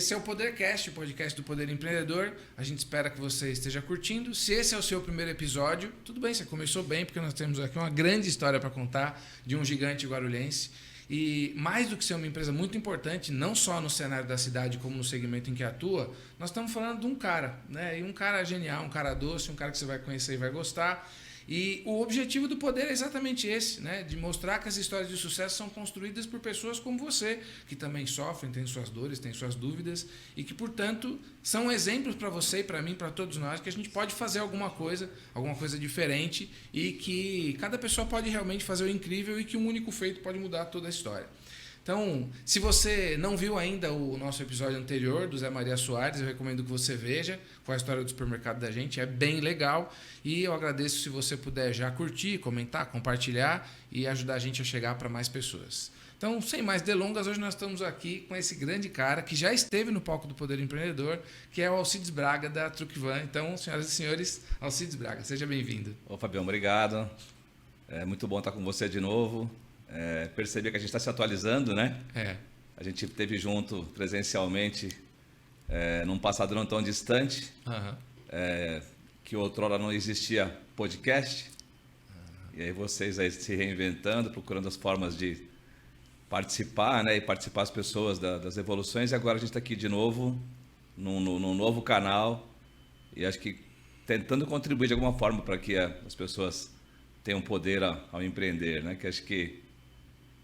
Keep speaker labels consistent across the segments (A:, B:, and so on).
A: esse é o Podercast, o podcast do Poder Empreendedor. A gente espera que você esteja curtindo. Se esse é o seu primeiro episódio, tudo bem, você começou bem, porque nós temos aqui uma grande história para contar de um gigante guarulhense. E mais do que ser uma empresa muito importante, não só no cenário da cidade, como no segmento em que atua, nós estamos falando de um cara, né? E um cara genial, um cara doce, um cara que você vai conhecer e vai gostar. E o objetivo do Poder é exatamente esse, né? De mostrar que as histórias de sucesso são construídas por pessoas como você, que também sofrem, têm suas dores, têm suas dúvidas e que, portanto, são exemplos para você e para mim, para todos nós, que a gente pode fazer alguma coisa diferente e que cada pessoa pode realmente fazer o incrível e que um único feito pode mudar toda a história. Então, se você não viu ainda o nosso episódio anterior do Zé Maria Soares, eu recomendo que você veja, com a história do supermercado da gente, é bem legal. E eu agradeço se você puder já curtir, comentar, compartilhar e ajudar a gente a chegar para mais pessoas. Então, sem mais delongas, hoje nós estamos aqui com esse grande cara que já esteve no palco do Poder Empreendedor, que é o Alcides Braga, da Truckvan. Então, senhoras e senhores, Alcides Braga, seja bem-vindo.
B: Ô, Fabião, obrigado. É muito bom estar com você de novo. Perceber que a gente está se atualizando, né? A gente esteve junto presencialmente num passado não tão distante, que outrora não existia podcast. E aí vocês aí se reinventando, procurando as formas de participar, né? E participar as pessoas das evoluções. E agora a gente está aqui de novo, num novo canal. E acho que tentando contribuir de alguma forma para que as pessoas tenham poder ao empreender, né? Que acho que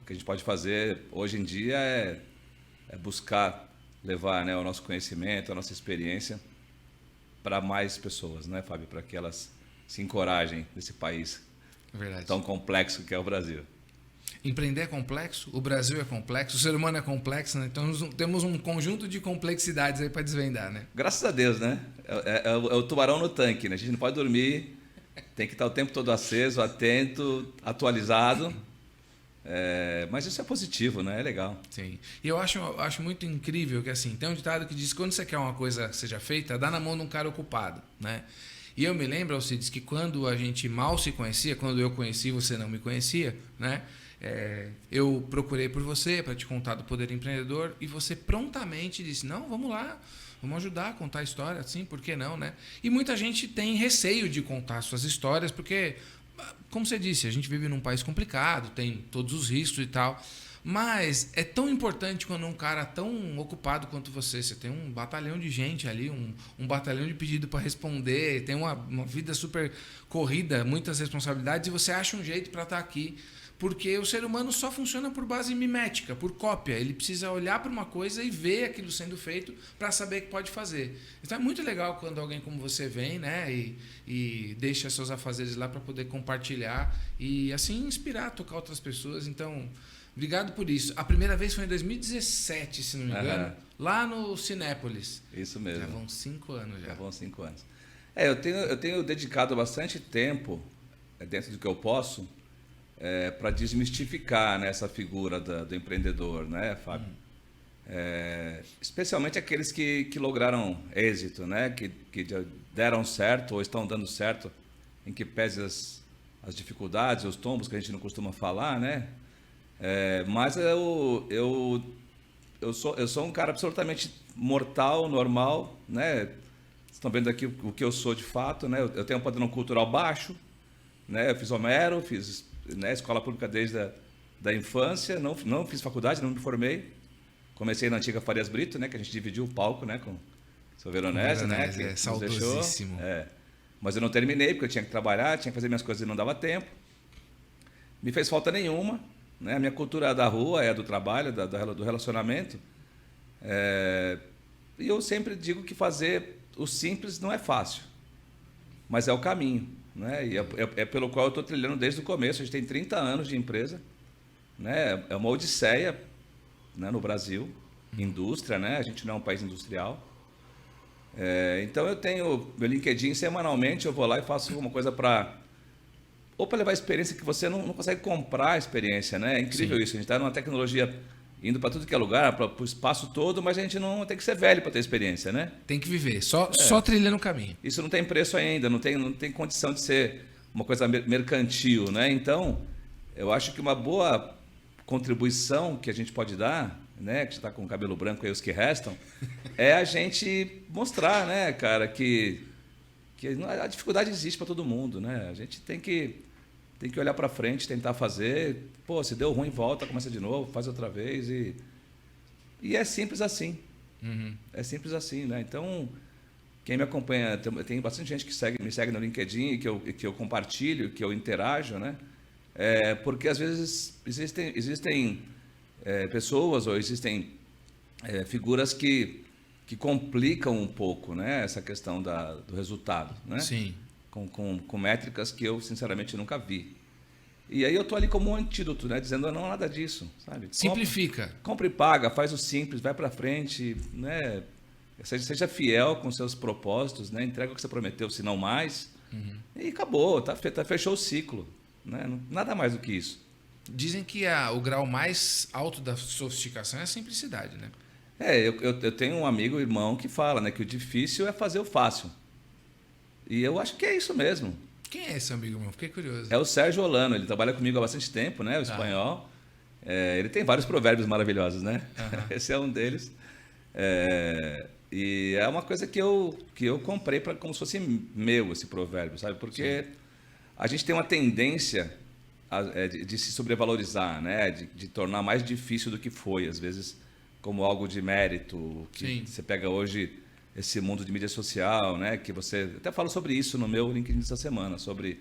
B: o que a gente pode fazer hoje em dia é buscar levar, né, o nosso conhecimento, a nossa experiência para mais pessoas, né, Fábio? Para que elas se encorajem nesse país tão complexo que é o Brasil.
A: Empreender é complexo, o Brasil é complexo, o ser humano é complexo, né? Então temos um conjunto de complexidades aí para desvendar, né?
B: Graças a Deus, né? É o tubarão no tanque, né? A gente não pode dormir, tem que estar o tempo todo aceso, atento, atualizado. Mas isso é positivo, né? É legal.
A: Sim. E eu acho muito incrível que, assim, tem um ditado que diz que quando você quer uma coisa seja feita, dá na mão de um cara ocupado, né? E eu me lembro, Alcides, que quando a gente mal se conhecia, quando eu conheci você não me conhecia, né? Eu procurei por você para te contar do Poder Empreendedor e você prontamente disse, não, vamos lá, vamos ajudar a contar a história, assim, por que não, né? E muita gente tem receio de contar suas histórias, porque, como você disse, a gente vive num país complicado, tem todos os riscos e tal, mas é tão importante quando um cara tão ocupado quanto você tem um batalhão de gente ali, um batalhão de pedido para responder, tem uma vida super corrida, muitas responsabilidades, e você acha um jeito para estar aqui, porque o ser humano só funciona por base mimética, por cópia. Ele precisa olhar para uma coisa e ver aquilo sendo feito para saber que pode fazer. Então é muito legal quando alguém como você vem, né, e deixa seus afazeres lá para poder compartilhar e assim inspirar, tocar outras pessoas. Então, obrigado por isso. A primeira vez foi em 2017, se não me engano, lá no Cinépolis.
B: Isso mesmo.
A: Já vão 5 anos.
B: Já vão 5 anos. Eu tenho dedicado bastante tempo, dentro do que eu posso, para desmistificar, né, essa figura do empreendedor, né, Fábio? Especialmente aqueles que lograram êxito, né, que deram certo ou estão dando certo, em que pese as dificuldades, os tombos que a gente não costuma falar, né? Mas eu sou um cara absolutamente mortal, normal, né? Vocês estão vendo aqui o que eu sou de fato, né? Eu tenho um padrão cultural baixo, né? Eu fiz Homero, fiz, né, escola pública desde a infância, não fiz faculdade, não me formei. Comecei na antiga Farias Brito, né, que a gente dividiu o palco, né, com o seu Veronese, né, que
A: saudosíssimo.
B: Deixou, mas eu não terminei porque eu tinha que trabalhar, tinha que fazer minhas coisas e não dava tempo. Me fez falta nenhuma, né? A minha cultura é da rua, é do trabalho, do relacionamento. E eu sempre digo que fazer o simples não é fácil, mas é o caminho, né? E é pelo qual eu estou trilhando desde o começo. A gente tem 30 anos de empresa, né? É uma odisseia, né, no Brasil, indústria, né? A gente não é um país industrial. Então eu tenho meu LinkedIn, semanalmente eu vou lá e faço uma coisa para levar experiência que você não consegue comprar a experiência, né? É incrível. Sim. Isso, a gente está numa tecnologia indo para tudo que é lugar, para o espaço todo, mas a gente não tem que ser velho para ter experiência, né?
A: Tem que viver, só trilhando o caminho.
B: Isso não tem preço ainda, não tem condição de ser uma coisa mercantil, né? Então, eu acho que uma boa contribuição que a gente pode dar, né, que já está com o cabelo branco aí, os que restam, é a gente mostrar, né, cara, que a dificuldade existe para todo mundo, né? A gente tem que olhar para frente, tentar fazer. Pô, se deu ruim, volta, começa de novo, faz outra vez e é simples assim.
A: Uhum.
B: É simples assim, né? Então, quem me acompanha, tem bastante gente que me segue no LinkedIn e que eu compartilho, que eu interajo, né? Porque às vezes existem pessoas ou existem figuras que complicam um pouco, né, essa questão do resultado, né?
A: Sim.
B: Com métricas que eu sinceramente nunca vi. E aí eu tô ali como um antídoto, né, dizendo não, nada disso, sabe?
A: Simplifica.
B: Compra e paga, faz o simples, vai para frente, né? Seja fiel com seus propósitos, né? Entrega o que você prometeu, se não mais.
A: Uhum.
B: E acabou, fechou o ciclo, né? Nada mais do que isso.
A: Dizem que o grau mais alto da sofisticação é a simplicidade, né?
B: Eu tenho um amigo, irmão, que fala, né, que o difícil é fazer o fácil. E eu acho que é isso mesmo.
A: Quem é esse amigo meu? Fiquei curioso.
B: É o Sérgio Olano, ele trabalha comigo há bastante tempo, né, o espanhol. Ele tem vários provérbios maravilhosos, né?
A: Uhum.
B: Esse é um deles. E é uma coisa que eu comprei para como se fosse meu esse provérbio, sabe? Porque a gente tem uma tendência de se sobrevalorizar, né? De tornar mais difícil do que foi, às vezes como algo de mérito, que você pega hoje esse mundo de mídia social, né? Que você até falo sobre isso no meu LinkedIn essa semana, sobre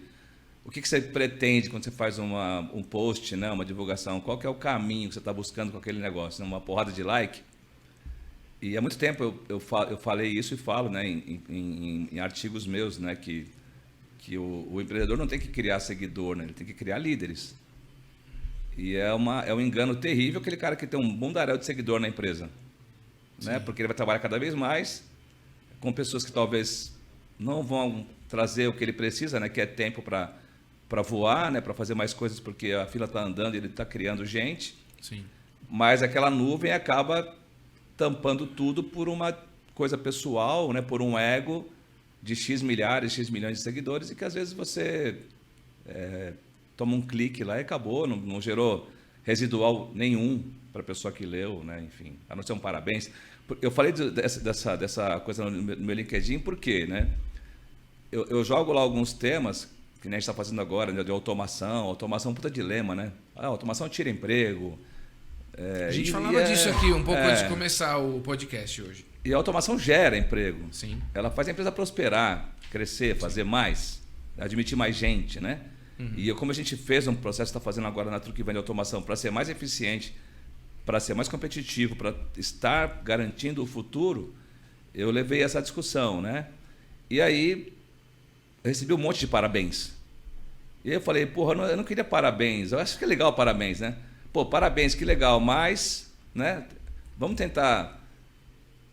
B: o que você pretende quando você faz um post, né? Uma divulgação, qual que é o caminho que você está buscando com aquele negócio, né? Uma porrada de like. E há muito tempo eu falei isso e falo, né? Em artigos meus, né? Que o empreendedor não tem que criar seguidor, né? Ele tem que criar líderes. E é um engano terrível aquele cara que tem um mundaréu de seguidor na empresa, né? Porque ele vai trabalhar cada vez mais com pessoas que talvez não vão trazer o que ele precisa, né? Que é tempo para voar, né? Para fazer mais coisas, porque a fila está andando e ele está criando gente.
A: Sim.
B: Mas aquela nuvem acaba tampando tudo por uma coisa pessoal, né? Por um ego de X milhares, X milhões de seguidores, e que às vezes você toma um clique lá e acabou, não gerou residual nenhum para a pessoa que leu, né? Enfim, a não ser um parabéns. Eu falei dessa coisa no meu LinkedIn porque, né? Eu jogo lá alguns temas que nem a gente está fazendo agora, né? De automação é um puta dilema, né? Automação tira emprego.
A: A gente falava disso aqui um pouco antes de começar o podcast hoje.
B: E a automação gera emprego.
A: Sim.
B: Ela faz a empresa prosperar, crescer, fazer mais, admitir mais gente, né? Uhum. E como a gente fez um processo, está fazendo agora na Truque Vende Automação, para ser mais eficiente, para ser mais competitivo, para estar garantindo o futuro, eu levei essa discussão, né? E aí, eu recebi um monte de parabéns. E aí eu falei, porra, eu não queria parabéns, eu acho que é legal parabéns, né? Pô, parabéns, que legal, mas, né? Vamos tentar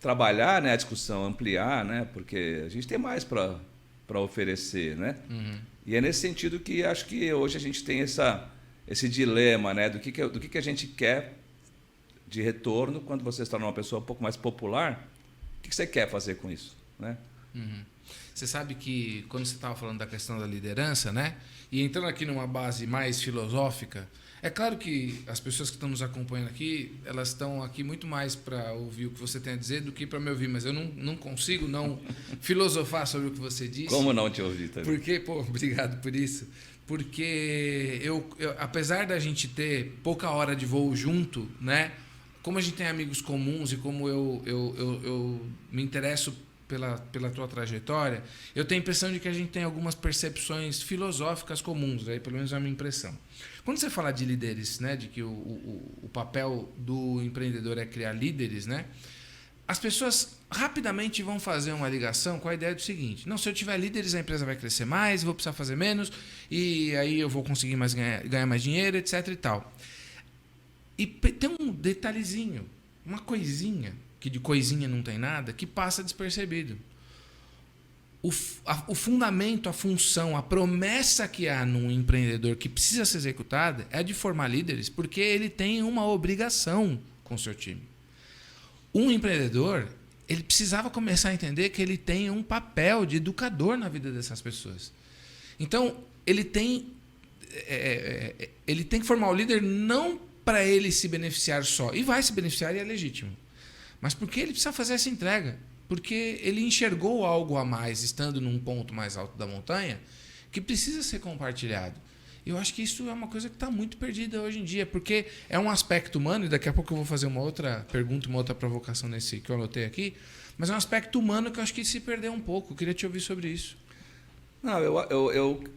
B: trabalhar, né, a discussão, ampliar, né? Porque a gente tem mais para oferecer, né?
A: Uhum.
B: E é nesse sentido que acho que hoje a gente tem esse dilema, né? Do que a gente quer de retorno quando você se torna uma pessoa um pouco mais popular. O que você quer fazer com isso, né?
A: Uhum. Você sabe que quando você estava falando da questão da liderança, né? E entrando aqui numa base mais filosófica, é claro que as pessoas que estão nos acompanhando aqui, elas estão aqui muito mais para ouvir o que você tem a dizer do que para me ouvir, mas eu não consigo não filosofar sobre o que você disse.
B: Como não te ouvir também?
A: Porque, obrigado por isso. Porque apesar da gente ter pouca hora de voo junto, né? Como a gente tem amigos comuns e como eu me interesso pela tua trajetória, eu tenho a impressão de que a gente tem algumas percepções filosóficas comuns, aí pelo menos é a minha impressão. Quando você fala de líderes, né, de que o papel do empreendedor é criar líderes, né, as pessoas rapidamente vão fazer uma ligação com a ideia do seguinte: não, se eu tiver líderes, a empresa vai crescer mais, vou precisar fazer menos, e aí eu vou conseguir ganhar mais dinheiro, etc. e tal. E tem um detalhezinho, uma coisinha, que de coisinha não tem nada, que passa despercebido. O fundamento, a função, a promessa que há num empreendedor que precisa ser executada é a de formar líderes, porque ele tem uma obrigação com o seu time. Um empreendedor, ele precisava começar a entender que ele tem um papel de educador na vida dessas pessoas. Então, ele tem que formar o líder não para ele se beneficiar só. E vai se beneficiar e é legítimo. Mas porque ele precisa fazer essa entrega. Porque ele enxergou algo a mais, estando num ponto mais alto da montanha, que precisa ser compartilhado. Eu acho que isso é uma coisa que está muito perdida hoje em dia, porque é um aspecto humano, e daqui a pouco eu vou fazer uma outra pergunta, uma outra provocação nesse que eu anotei aqui, mas é um aspecto humano que eu acho que se perdeu um pouco. Eu queria te ouvir sobre isso.
B: Não,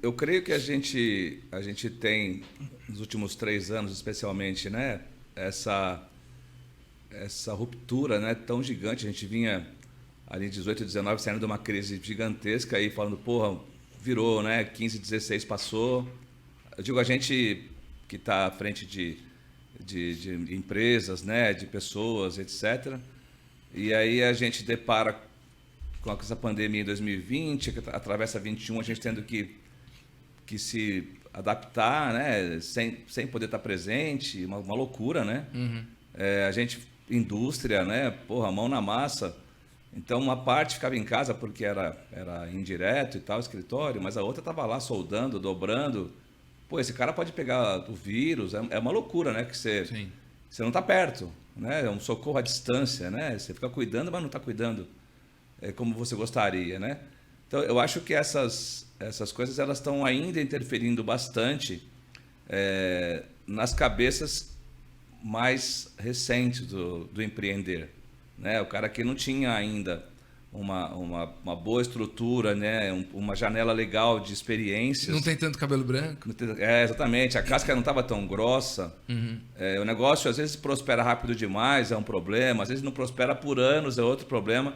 B: eu creio que a gente tem, nos últimos 3 anos especialmente, né, essa ruptura, né, tão gigante. A gente vinha ali em 18 e 19 saindo de uma crise gigantesca e falando, porra, virou, né, 15, 16 passou. Eu digo a gente que está à frente de empresas, né, de pessoas, etc. E aí a gente depara com essa pandemia em 2020, que atravessa 21, a gente tendo que se adaptar, né, sem poder estar presente, uma loucura, né?
A: Uhum.
B: A gente, indústria, né, porra, mão na massa. Então, uma parte ficava em casa porque era indireto e tal, escritório, mas a outra estava lá soldando, dobrando. Pô, esse cara pode pegar o vírus, é uma loucura, né? Que você não está perto, né? É um socorro à distância, né? Você fica cuidando, mas não está cuidando como você gostaria, né? Então, eu acho que essas coisas elas estão ainda interferindo bastante nas cabeças mais recentes do empreender, né? O cara que não tinha ainda uma boa estrutura, né? Uma janela legal de experiências.
A: Não tem tanto cabelo branco.
B: Exatamente. A casca não estava tão grossa.
A: Uhum.
B: O negócio, às vezes, prospera rápido demais, é um problema. Às vezes, não prospera por anos, é outro problema.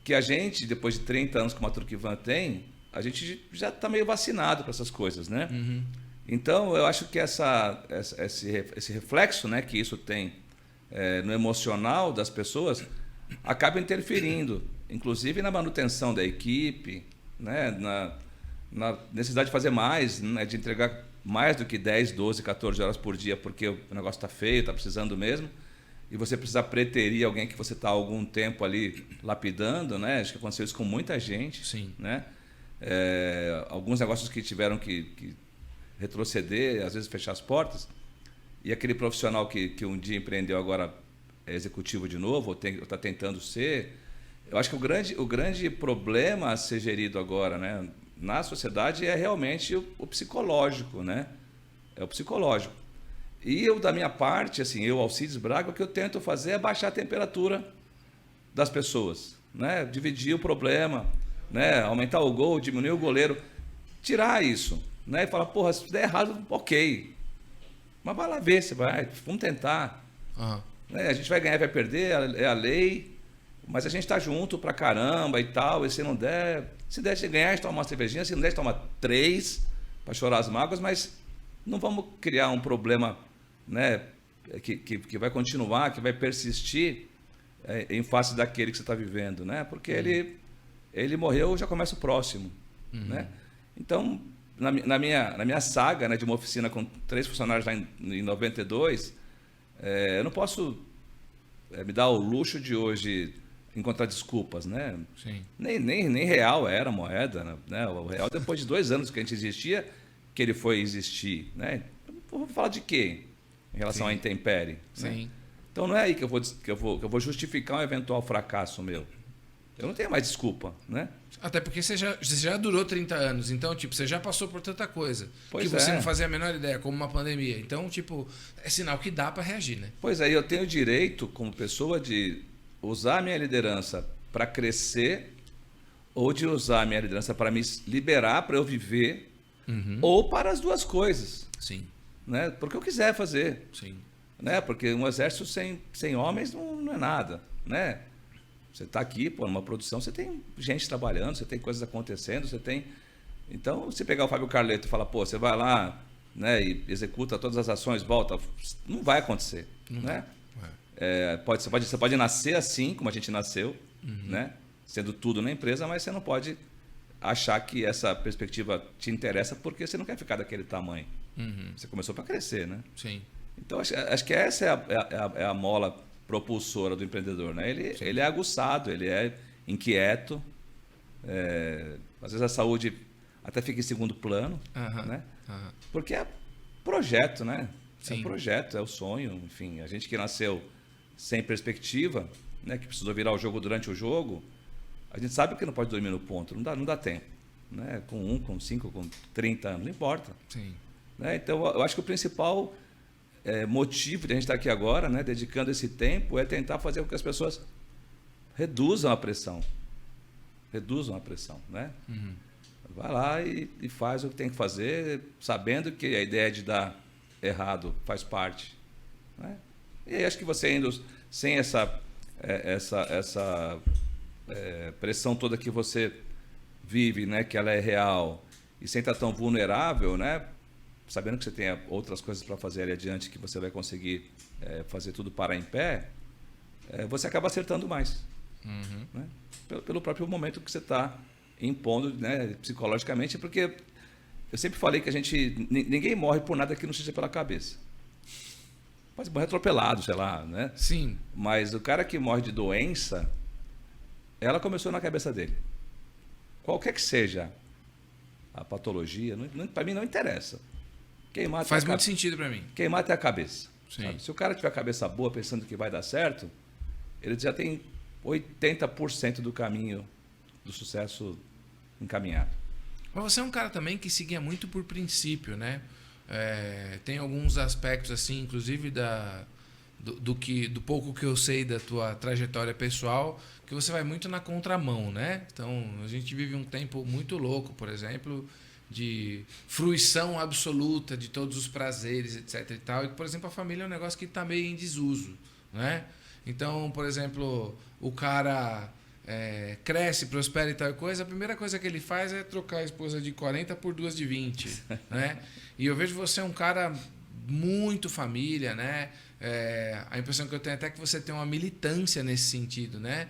B: Que a gente, depois de 30 anos, como a Turquivan tem, a gente já está meio vacinado para essas coisas, né?
A: Uhum.
B: Então, eu acho que esse reflexo, né, que isso tem no emocional das pessoas acaba interferindo, inclusive na manutenção da equipe, né, na necessidade de fazer mais, né, de entregar mais do que 10, 12, 14 horas por dia, porque o negócio está feio, está precisando mesmo, e você precisa preterir alguém que você está há algum tempo ali lapidando, né? Acho que aconteceu isso com muita gente.
A: Sim.
B: Né? Alguns negócios que tiveram que retroceder, às vezes fechar as portas, e aquele profissional que um dia empreendeu agora é executivo de novo, ou está tentando ser. Eu acho que o grande problema a ser gerido agora, né, na sociedade é realmente o psicológico, né? É o psicológico. E eu, da minha parte, assim, Alcides Braga, o que eu tento fazer é baixar a temperatura das pessoas, né? Dividir o problema, né? Aumentar o gol, diminuir o goleiro, tirar isso, né? E falar, porra, se der errado, ok. Mas vai lá ver, vamos tentar.
A: Uhum.
B: Né? A gente vai ganhar, vai perder, é a lei, mas a gente está junto pra caramba e tal, e se não der, se der de ganhar, a gente toma uma cervejinha, se não der, a gente toma 3 para chorar as mágoas, mas não vamos criar um problema, né, que vai continuar, que vai persistir em face daquele que você está vivendo, né? Porque ele morreu, já começa o próximo, né? Então, na minha saga, né, de uma oficina com 3 funcionários lá em 92, eu não posso me dar o luxo de hoje encontrar desculpas, né?
A: Sim.
B: Nem real era a moeda, né? O real, depois de 2 anos que a gente existia, que ele foi existir, né? Vou falar de quê em relação à intempérie?
A: Sim.
B: Né? Então não é aí que eu vou justificar um eventual fracasso meu. Eu não tenho mais desculpa, né?
A: Até porque você já durou 30 anos, então, tipo, você já passou por tanta coisa
B: Pois
A: que você não fazia a menor ideia, como uma pandemia. Então, tipo, é sinal que dá para reagir, né?
B: Pois é, eu tenho o direito, como pessoa, de usar a minha liderança para crescer ou de usar a minha liderança para me liberar, para eu viver, ou para as duas coisas.
A: Sim.
B: Né? Porque eu quiser fazer.
A: Sim.
B: Né? Porque um exército sem homens não é nada, né? Você está aqui, numa produção, você tem gente trabalhando, você tem coisas acontecendo, você tem... Então, se pegar o Fábio Carleto e falar, você vai lá, né, e executa todas as ações, volta, não vai acontecer, né? Você pode nascer assim, como a gente nasceu, né? Sendo tudo na empresa, mas você não pode achar que essa perspectiva te interessa porque você não quer ficar daquele tamanho. Você começou para crescer, né?
A: Sim.
B: Então, acho que essa é a mola propulsora do empreendedor, né? Ele é aguçado, ele é inquieto, às vezes a saúde até fica em segundo plano, né? Porque é projeto, né? É o projeto, é o sonho, enfim. A gente que nasceu sem perspectiva, né, que precisou virar o jogo durante o jogo, a gente sabe que não pode dormir no ponto, não dá tempo. Né? Com 1, com 5, com 30 anos, não importa.
A: Sim.
B: Né? Então, eu acho que o principal motivo de a gente estar aqui agora, né, dedicando esse tempo, é tentar fazer com que as pessoas reduzam a pressão. Reduzam a pressão. Né?
A: Uhum.
B: Vai lá e faz o que tem que fazer, sabendo que a ideia de dar errado faz parte. Né? E aí acho que você indo sem essa pressão toda que você vive, né, que ela é real, e sem estar tão vulnerável, né, sabendo que você tem outras coisas para fazer ali adiante, que você vai conseguir fazer tudo parar em pé, você acaba acertando mais.
A: Uhum.
B: Né? Pelo próprio momento que você está impondo, né, psicologicamente, porque eu sempre falei que ninguém morre por nada que não seja pela cabeça. Pode morrer atropelado, sei lá, né?
A: Sim.
B: Mas o cara que morre de doença, ela começou na cabeça dele. Qualquer que seja a patologia, para mim não interessa.
A: Faz muito sentido para mim.
B: Queimar até a cabeça.
A: Sim.
B: Se o cara tiver a cabeça boa, pensando que vai dar certo, ele já tem 80% do caminho do sucesso encaminhado.
A: Mas você é um cara também que seguia muito por princípio, né? Tem alguns aspectos assim, inclusive do pouco que eu sei da tua trajetória pessoal, que você vai muito na contramão, né? Então, a gente vive um tempo muito louco, por exemplo, de fruição absoluta de todos os prazeres, etc. e tal. E, por exemplo, a família é um negócio que está meio em desuso, né? Então, por exemplo, o cara cresce, prospera e tal coisa, a primeira coisa que ele faz é trocar a esposa de 40 por 2 de 20, né? E eu vejo você um cara muito família, né? A impressão que eu tenho até que você tem uma militância nesse sentido, né?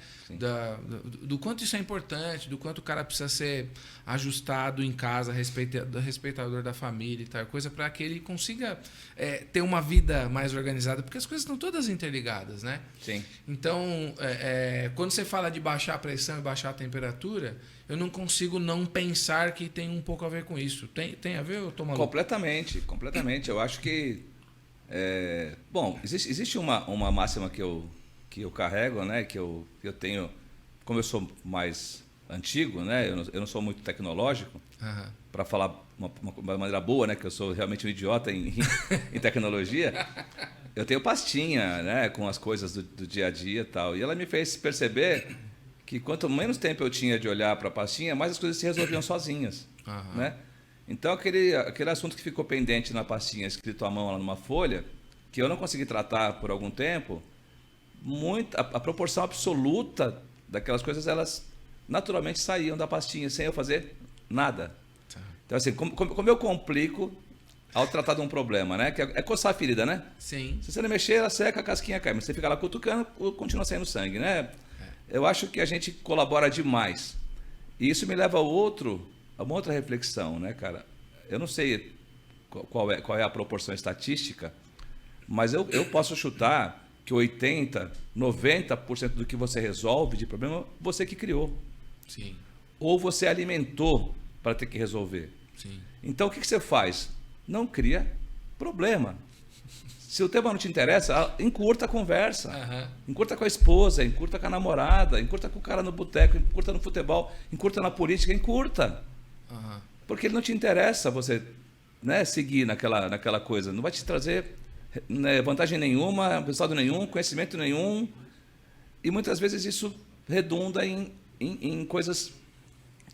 A: Do quanto isso é importante, do quanto o cara precisa ser ajustado em casa, respeitador da família e tal coisa, para que ele consiga ter uma vida mais organizada, porque as coisas estão todas interligadas, né?
B: Sim.
A: Então, quando você fala de baixar a pressão e baixar a temperatura, eu não consigo não pensar que tem um pouco a ver com isso. Tem a ver, ou tô maluco?
B: Completamente. Eu acho que bom, existe uma máxima que eu carrego, né? Que eu tenho, como eu sou mais antigo, né? Eu não sou muito tecnológico, para falar uma maneira boa, né? Que eu sou realmente um idiota em tecnologia. Eu tenho pastinha, né? Com as coisas do dia a dia e tal. E ela me fez perceber que quanto menos tempo eu tinha de olhar para a pastinha, mais as coisas se resolviam sozinhas, né? Então, aquele assunto que ficou pendente na pastinha, escrito à mão lá numa folha, que eu não consegui tratar por algum tempo, a proporção absoluta daquelas coisas, elas naturalmente saíam da pastinha, sem eu fazer nada. Então, assim, como eu complico ao tratar de um problema, né? Que é coçar a ferida, né?
A: Sim.
B: Se você não mexer, ela seca, a casquinha cai. Mas você fica lá cutucando, continua saindo sangue, né? Eu acho que a gente colabora demais. E isso me leva a uma outra reflexão, né, cara? Eu não sei qual é a proporção estatística, mas eu posso chutar que 80%, 90% do que você resolve de problema, você que criou.
A: Sim.
B: Ou você alimentou para ter que resolver.
A: Sim.
B: Então, o que você faz? Não cria problema. Se o tema não te interessa, encurta a conversa. Encurta com a esposa, encurta com a namorada, encurta com o cara no boteco, encurta no futebol, encurta na política, encurta. Porque não te interessa você, né, seguir naquela coisa. Não vai te trazer, né, vantagem nenhuma, resultado nenhum, conhecimento nenhum. E muitas vezes isso redunda em coisas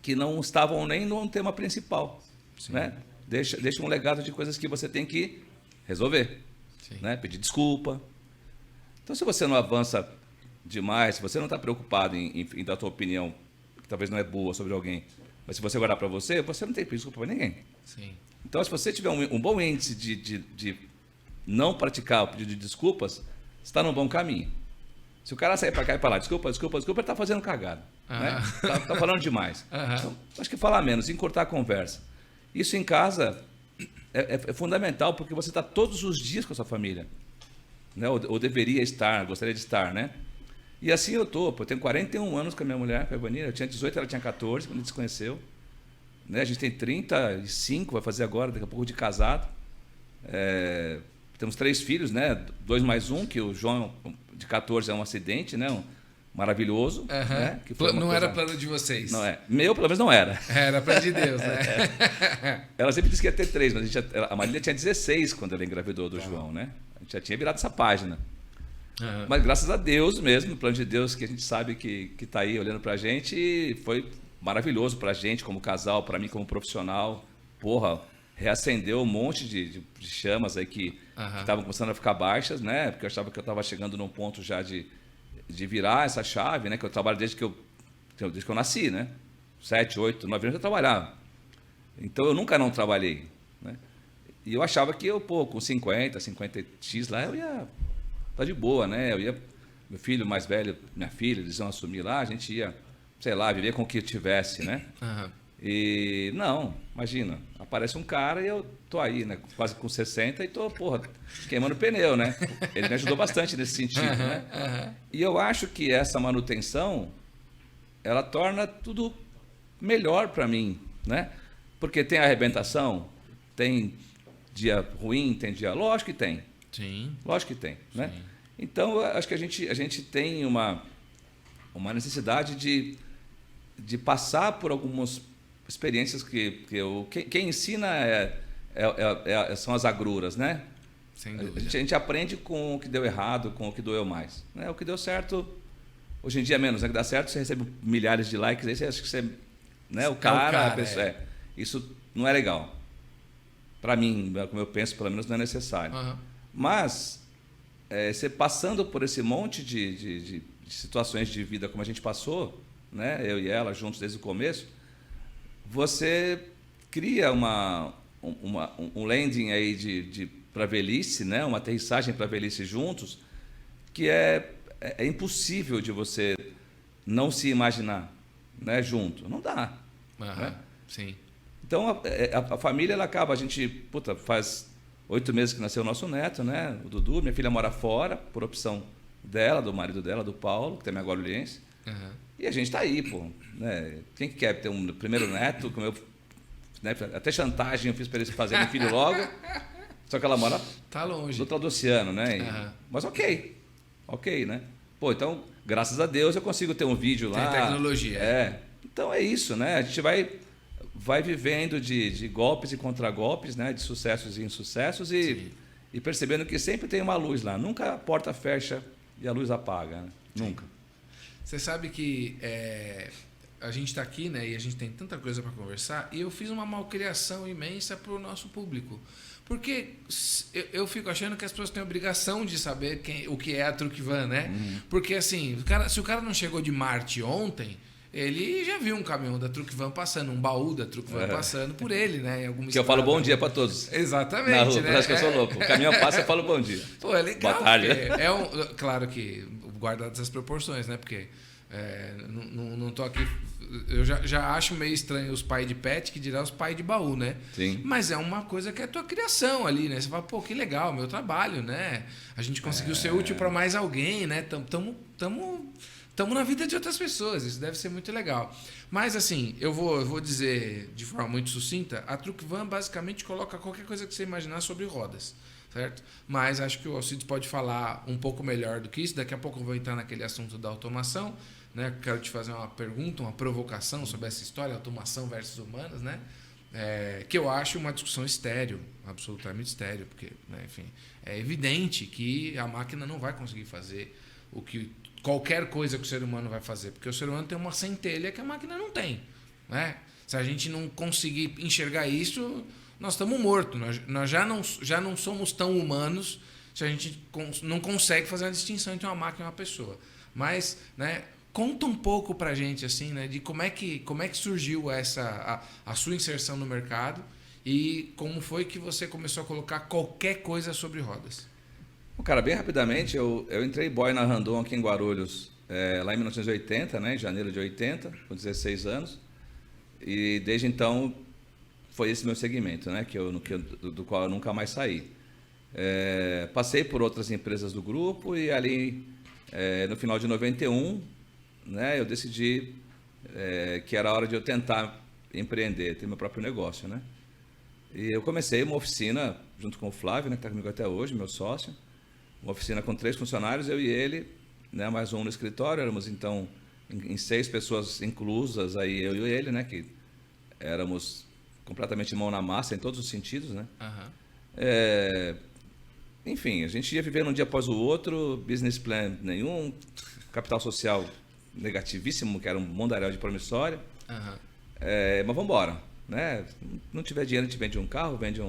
B: que não estavam nem no tema principal. Né? Deixa um legado de coisas que você tem que resolver. Né? Pedir desculpa. Então, se você não avança demais, se você não está preocupado em dar a sua opinião, que talvez não é boa sobre alguém, mas se você guardar para você não tem desculpa para ninguém.
A: Sim.
B: Então, se você tiver um bom índice de não praticar o pedido de desculpas, você está num bom caminho. Se o cara sair para cá e falar desculpa, ele está fazendo cagada. Né? Tá falando demais. Então, acho que falar menos, encurtar a conversa. Isso em casa é fundamental, porque você está todos os dias com a sua família. Né? Ou deveria estar, gostaria de estar, né? E assim eu estou. Eu tenho 41 anos com a minha mulher, com a Ivanira. Eu tinha 18, ela tinha 14, quando a gente se conheceu. Né? A gente tem 35, vai fazer agora, daqui a pouco, de casado. temos 3 filhos, né? 2 mais 1, que o João, de 14, é um acidente, né? Maravilhoso. Né?
A: Que foi não era plano de vocês.
B: Não é. Meu, pelo menos, não era.
A: Era plano de Deus, né?
B: Ela sempre disse que ia ter 3, mas a Marília tinha 16 quando ela engravidou do João, né? A gente já tinha virado essa página. Mas graças a Deus mesmo, o plano de Deus que a gente sabe que está aí olhando pra gente, foi maravilhoso pra gente como casal, pra mim como profissional. Porra, reacendeu um monte de chamas aí que estavam começando a ficar baixas, né? Porque eu achava que eu estava chegando num ponto já de virar essa chave, né? Que eu trabalho desde que eu nasci, né? 7, 8, 9 anos eu trabalhava. Então eu nunca não trabalhei, né? E eu achava que eu, com 50x lá, eu ia estar de boa, né? Meu filho mais velho, minha filha, eles iam assumir lá, a gente ia, sei lá, viver com o que tivesse, né? E não, imagina, aparece um cara e eu tô aí, né? Quase com 60 e tô, queimando pneu, né? Ele me ajudou bastante nesse sentido, né? E eu acho que essa manutenção, ela torna tudo melhor para mim, né? Porque tem arrebentação, tem dia ruim, tem dia... Lógico que tem.
A: Sim.
B: Lógico que tem, né? Então, acho que a gente tem uma necessidade de passar por algumas experiências que quem ensina são as agruras, né?
A: Sem dúvida.
B: A gente aprende com o que deu errado, com o que doeu mais, né? O que deu certo, hoje em dia menos, né? Que dá certo, você recebe milhares de likes, aí você acha que você, né? O cara, a pessoa, isso não é legal. Para mim, como eu penso, pelo menos não é necessário. Mas você passando por esse monte de situações de vida como a gente passou, né? Eu e ela juntos desde o começo, você cria um landing aí para velhice, né? Uma aterrissagem para velhice juntos, que é impossível de você não se imaginar, né? Junto. Não dá. Né?
A: Sim.
B: Então, a família, ela acaba, a gente, faz 8 meses que nasceu o nosso neto, né? O Dudu, minha filha mora fora, por opção dela, do marido dela, do Paulo, que também é guarulhense. E a gente está aí, né? Quem que quer ter um primeiro neto, como eu, né? Até chantagem eu fiz para eles fazerem filho logo, só que ela mora
A: tá longe.
B: do outro lado do oceano, né? Mas ok, né? Então, graças a Deus, eu consigo ter um vídeo lá.
A: Tem tecnologia.
B: Então é isso, né? A gente vai vivendo de golpes e contragolpes, né? De sucessos e insucessos e percebendo que sempre tem uma luz lá. Nunca a porta fecha e a luz apaga, né? Nunca.
A: Você sabe que a gente está aqui, né? E a gente tem tanta coisa para conversar. E eu fiz uma malcriação imensa para o nosso público. Porque eu fico achando que as pessoas têm obrigação de saber o que é a Truck Van, né? Porque assim, se o cara não chegou de Marte ontem, ele já viu um caminhão da Truck Van passando, um baú da Truck Van passando por ele, né? Em alguma
B: que eu falo bom dia para todos.
A: Exatamente.
B: Na rua,
A: né?
B: Acho que eu sou louco. O caminhão passa, eu falo bom dia.
A: É legal.
B: Boa tarde.
A: Claro que guardadas as proporções, né? Porque não tô aqui... Eu já acho meio estranho os pais de pet, que dirá os pais de baú, né?
B: Sim.
A: Mas é uma coisa que é a tua criação ali, né? Você fala, que legal, meu trabalho, né? A gente conseguiu ser útil para mais alguém, né? Estamos na vida de outras pessoas, isso deve ser muito legal. Mas assim, eu vou dizer de forma muito sucinta, a Truck Van basicamente coloca qualquer coisa que você imaginar sobre rodas, certo? Mas acho que o Alcides pode falar um pouco melhor do que isso. Daqui a pouco eu vou entrar naquele assunto da automação, né? Quero te fazer uma pergunta, uma provocação sobre essa história, automação versus humanas, né? Que eu acho uma discussão estéril, absolutamente estéril, porque, né, enfim, é evidente que a máquina não vai conseguir fazer o que qualquer coisa que o ser humano vai fazer, porque o ser humano tem uma centelha que a máquina não tem, né? Se a gente não conseguir enxergar isso, nós estamos mortos. Nós já não somos tão humanos se a gente não consegue fazer uma distinção entre uma máquina e uma pessoa. Mas, né, conta um pouco pra gente assim, né, de como é que surgiu a sua inserção no mercado e como foi que você começou a colocar qualquer coisa sobre rodas.
B: Cara, bem rapidamente, eu entrei boy na Randon aqui em Guarulhos lá em 1980, né, em janeiro de 80, com 16 anos. E desde então foi esse meu segmento, né, do qual eu nunca mais saí. Passei por outras empresas do grupo e ali no final de 91, né, eu decidi que era hora de eu tentar empreender, ter meu próprio negócio, né. E eu comecei uma oficina junto com o Flávio, né, que está comigo até hoje, meu sócio. Uma oficina com 3 funcionários, eu e ele, né, mais um no escritório. Éramos, então, em 6 pessoas inclusas, aí eu e ele, né, que éramos completamente mão na massa em todos os sentidos, né? Enfim, a gente ia vivendo um dia após o outro, business plan nenhum, capital social negativíssimo, que era um mundaréu de promissória. Mas vamos embora, né? Não tiver dinheiro, a gente vende um carro, vende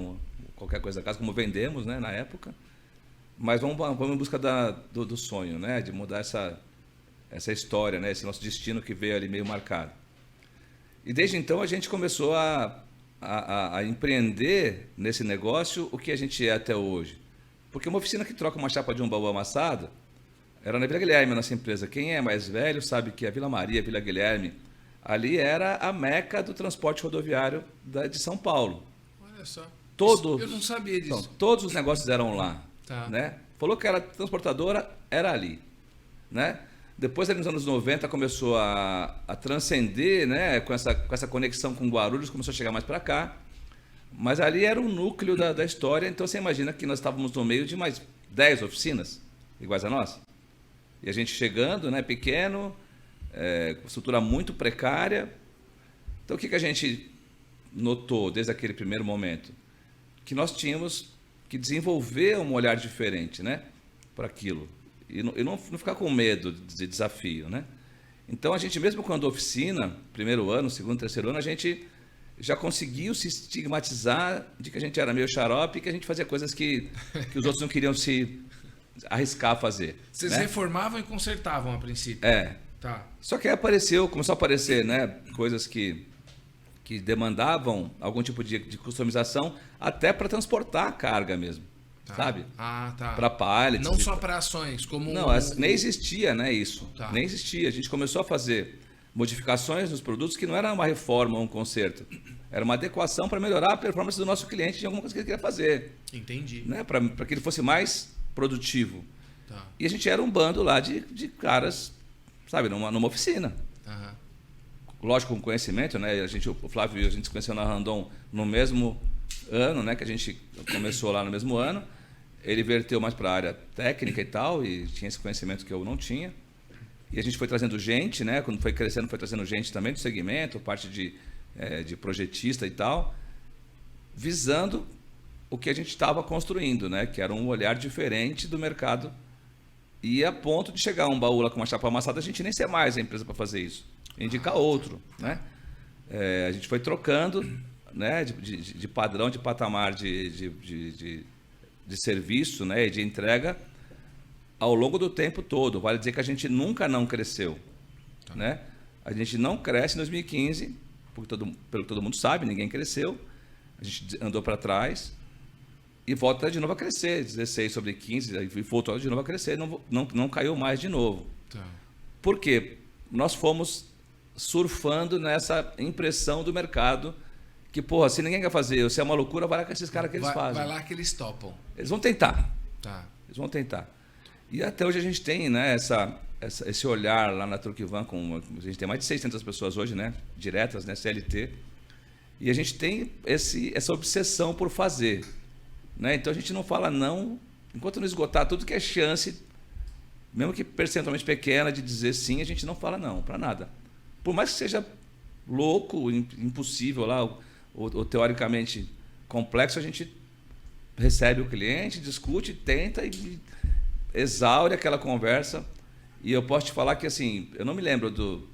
B: qualquer coisa da casa, como vendemos, né, na época. Mas vamos em busca do sonho, né? De mudar essa história, né? Esse nosso destino que veio ali meio marcado. E desde então a gente começou a empreender nesse negócio o que a gente é até hoje. Porque uma oficina que troca uma chapa de um baú amassado era na Vila Guilherme, nossa empresa. Quem é mais velho sabe que a Vila Maria, a Vila Guilherme, ali era a meca do transporte rodoviário de São Paulo.
A: Olha só.
B: Eu
A: não sabia disso.
B: Então, todos os negócios eram lá.
A: Tá.
B: Né? Falou que era transportadora, era ali. Né? Depois, ali nos anos 90, começou a transcender, né? com essa conexão com Guarulhos, começou a chegar mais para cá. Mas ali era o núcleo da história. Então, você imagina que nós estávamos no meio de mais 10 oficinas iguais a nossa. E a gente chegando, né, pequeno, com estrutura muito precária. Então, o que a gente notou desde aquele primeiro momento? Que nós tínhamos que desenvolver um olhar diferente, né, para aquilo. E não ficar com medo de desafio, né? Então, a gente, mesmo quando oficina, primeiro ano, segundo, terceiro ano, a gente já conseguiu se estigmatizar de que a gente era meio xarope e que a gente fazia coisas que os outros não queriam se arriscar a fazer.
A: Vocês
B: né?
A: reformavam e consertavam a princípio. Tá.
B: Só que aí começou a aparecer, né, coisas que demandavam algum tipo de customização até para transportar a carga mesmo.
A: Tá.
B: Sabe?
A: Tá.
B: Para pallets.
A: Não só para ações, como...
B: Não, nem existia, né, isso.
A: Tá.
B: Nem existia. A gente começou a fazer modificações nos produtos que não era uma reforma ou um conserto. Era uma adequação para melhorar a performance do nosso cliente de alguma coisa que ele queria fazer.
A: Entendi.
B: Né? Para que ele fosse mais produtivo.
A: Tá.
B: E a gente era um bando lá de caras, sabe, numa oficina. Lógico, com conhecimento, né? O Flávio e a gente se conheceu na Randon no mesmo ano, né? Que a gente começou lá no mesmo ano. Ele verteu mais para a área técnica e tal, e tinha esse conhecimento que eu não tinha. E a gente foi trazendo gente, né? Quando foi crescendo, foi trazendo gente também do segmento, parte de projetista e tal, visando o que a gente estava construindo, né? Que era um olhar diferente do mercado. E a ponto de chegar um baú lá com uma chapa amassada, a gente nem ser mais a empresa para fazer isso. Indicar outro, né? A gente foi trocando, né? De padrão, de patamar de serviço, né? E de entrega ao longo do tempo todo. Vale dizer que a gente nunca não cresceu, né? A gente não cresce em 2015, porque pelo que todo mundo sabe, ninguém cresceu. A gente andou para trás e volta de novo a crescer, 16 sobre 15, e voltou de novo a crescer, não caiu mais de novo.
A: Tá.
B: Por quê? Nós fomos surfando nessa impressão do mercado que, porra, se ninguém quer fazer, se é uma loucura, vai lá com esses caras que eles fazem.
A: Vai lá que eles topam.
B: Eles vão tentar.
A: Tá.
B: Eles vão tentar. E até hoje a gente tem, né, esse olhar lá na Truckvan, a gente tem mais de 600 pessoas hoje, né, diretas, né, CLT, e a gente tem essa obsessão por fazer. Né? Então a gente não fala não, enquanto não esgotar tudo que é chance, mesmo que percentualmente pequena, de dizer sim, a gente não fala não para nada. Por mais que seja louco, impossível lá, ou teoricamente complexo, a gente recebe o cliente, discute, tenta e exaure aquela conversa. E eu posso te falar que, assim, eu não me lembro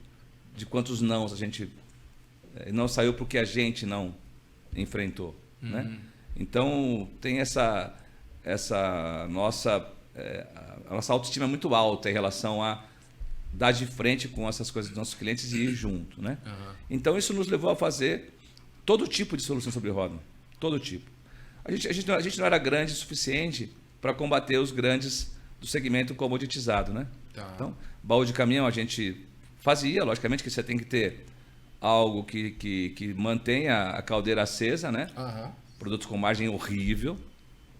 B: de quantos nãos a gente não saiu porque a gente não enfrentou, né? Então, tem essa nossa... a nossa autoestima é muito alta em relação a dar de frente com essas coisas dos nossos clientes e ir junto, né? Então, isso nos levou a fazer todo tipo de solução sobre roda. Todo tipo. A gente não era grande o suficiente para combater os grandes do segmento comoditizado, né?
A: Tá.
B: Então, baú de caminhão a gente fazia, logicamente que você tem que ter algo que mantenha a caldeira acesa, né? Produtos com margem horrível,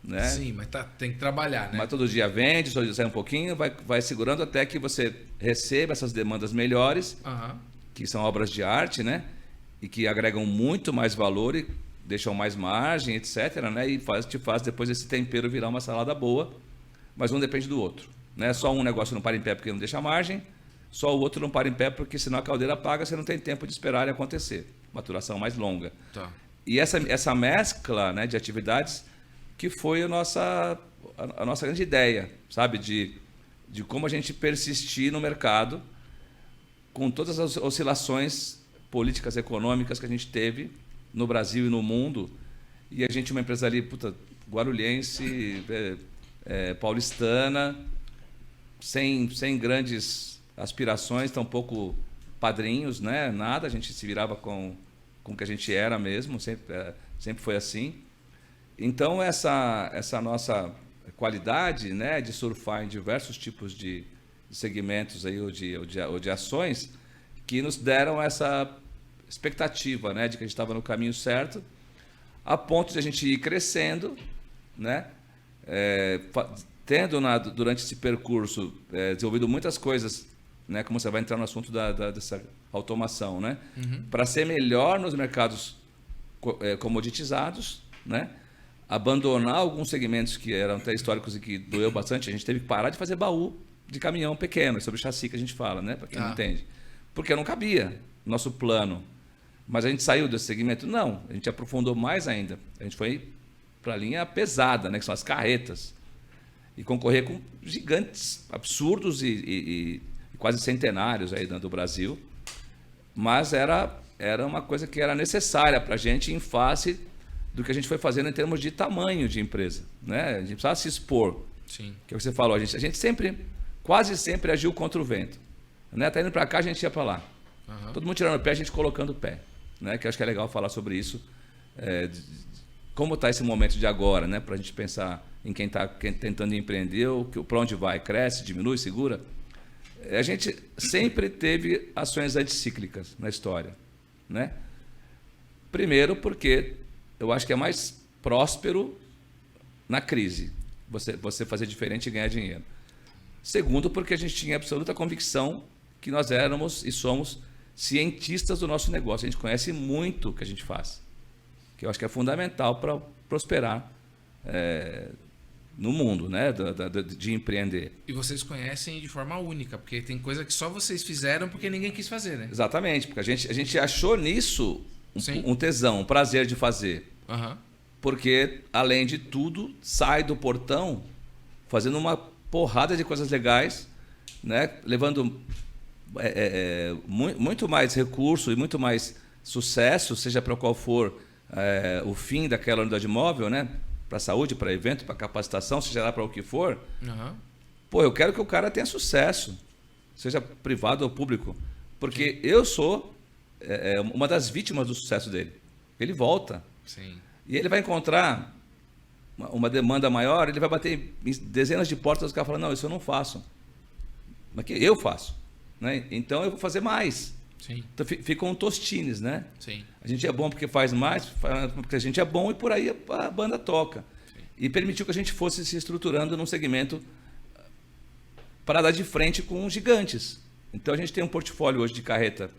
B: né?
A: Sim, mas tem que trabalhar, né?
B: Mas todo dia vende, todo dia sai um pouquinho, vai segurando até que você receba essas demandas melhores, que são obras de arte, né? E que agregam muito mais valor e deixam mais margem, etc., né? E te faz depois esse tempero virar uma salada boa, mas um depende do outro, né? Só um negócio não para em pé porque não deixa margem, só o outro não para em pé porque senão a caldeira apaga, você não tem tempo de esperar ele acontecer. Maturação mais longa.
A: Tá.
B: E essa mescla, né, de atividades que foi a nossa grande ideia, sabe? De como a gente persistir no mercado com todas as oscilações políticas, econômicas que a gente teve no Brasil e no mundo. E a gente, uma empresa ali, guarulhense, paulistana, sem grandes aspirações, tampouco padrinhos, né? Nada, a gente se virava com o que a gente era mesmo, sempre foi assim. Então, essa nossa qualidade, né, de surfar em diversos tipos de segmentos aí, ou de ações, que nos deram essa expectativa, né, de que a gente estava no caminho certo, a ponto de a gente ir crescendo, né, tendo durante esse percurso desenvolvido muitas coisas, né, como você vai entrar no assunto dessa automação, né, para ser melhor nos mercados comoditizados, né, abandonar alguns segmentos que eram até históricos e que doeu bastante. A gente teve que parar de fazer baú de caminhão pequeno, sobre chassi que a gente fala, né, para quem não entende, porque não cabia no nosso plano. Mas a gente saiu desse segmento? Não, a gente aprofundou mais ainda. A gente foi para a linha pesada, né, que são as carretas, e concorrer com gigantes absurdos e quase centenários aí do Brasil. Mas era uma coisa que era necessária para a gente em face do que a gente foi fazendo em termos de tamanho de empresa, né? A gente precisava se expor.
A: Sim.
B: Que é o que você falou, a gente quase sempre agiu contra o vento, né? Tá indo para cá, a gente ia para lá. Todo mundo tirando o pé, a gente colocando o pé, né? Que eu acho que é legal falar sobre isso, como está esse momento de agora, né? Para a gente pensar em quem está tentando empreender, para onde vai, cresce, diminui, segura. A gente sempre teve ações anticíclicas na história, né? Primeiro porque eu acho que é mais próspero na crise você fazer diferente e ganhar dinheiro. Segundo, porque a gente tinha absoluta convicção que nós éramos e somos cientistas do nosso negócio. A gente conhece muito o que a gente faz, que eu acho que é fundamental para prosperar no mundo, né, de empreender.
A: E vocês conhecem de forma única, porque tem coisa que só vocês fizeram porque ninguém quis fazer, né?
B: Exatamente, porque a gente achou nisso um tesão, um prazer de fazer. Porque, além de tudo, sai do portão fazendo uma porrada de coisas legais, né? Levando muito mais recurso e muito mais sucesso, seja para qual for o fim daquela unidade móvel, né? Para saúde, para evento, para capacitação, seja lá para o que for. Pô, eu quero que o cara tenha sucesso, seja privado ou público, porque eu sou uma das vítimas do sucesso dele. Ele volta.
A: Sim.
B: E ele vai encontrar uma demanda maior, ele vai bater em dezenas de portas, os caras falam, não, isso eu não faço. Mas que eu faço, né? Então eu vou fazer mais.
A: Sim.
B: Então ficam tostines, né?
A: Sim.
B: A gente é bom porque faz mais, porque a gente é bom e por aí a banda toca. Sim. E permitiu que a gente fosse se estruturando num segmento para dar de frente com gigantes. Então a gente tem um portfólio hoje de carreta,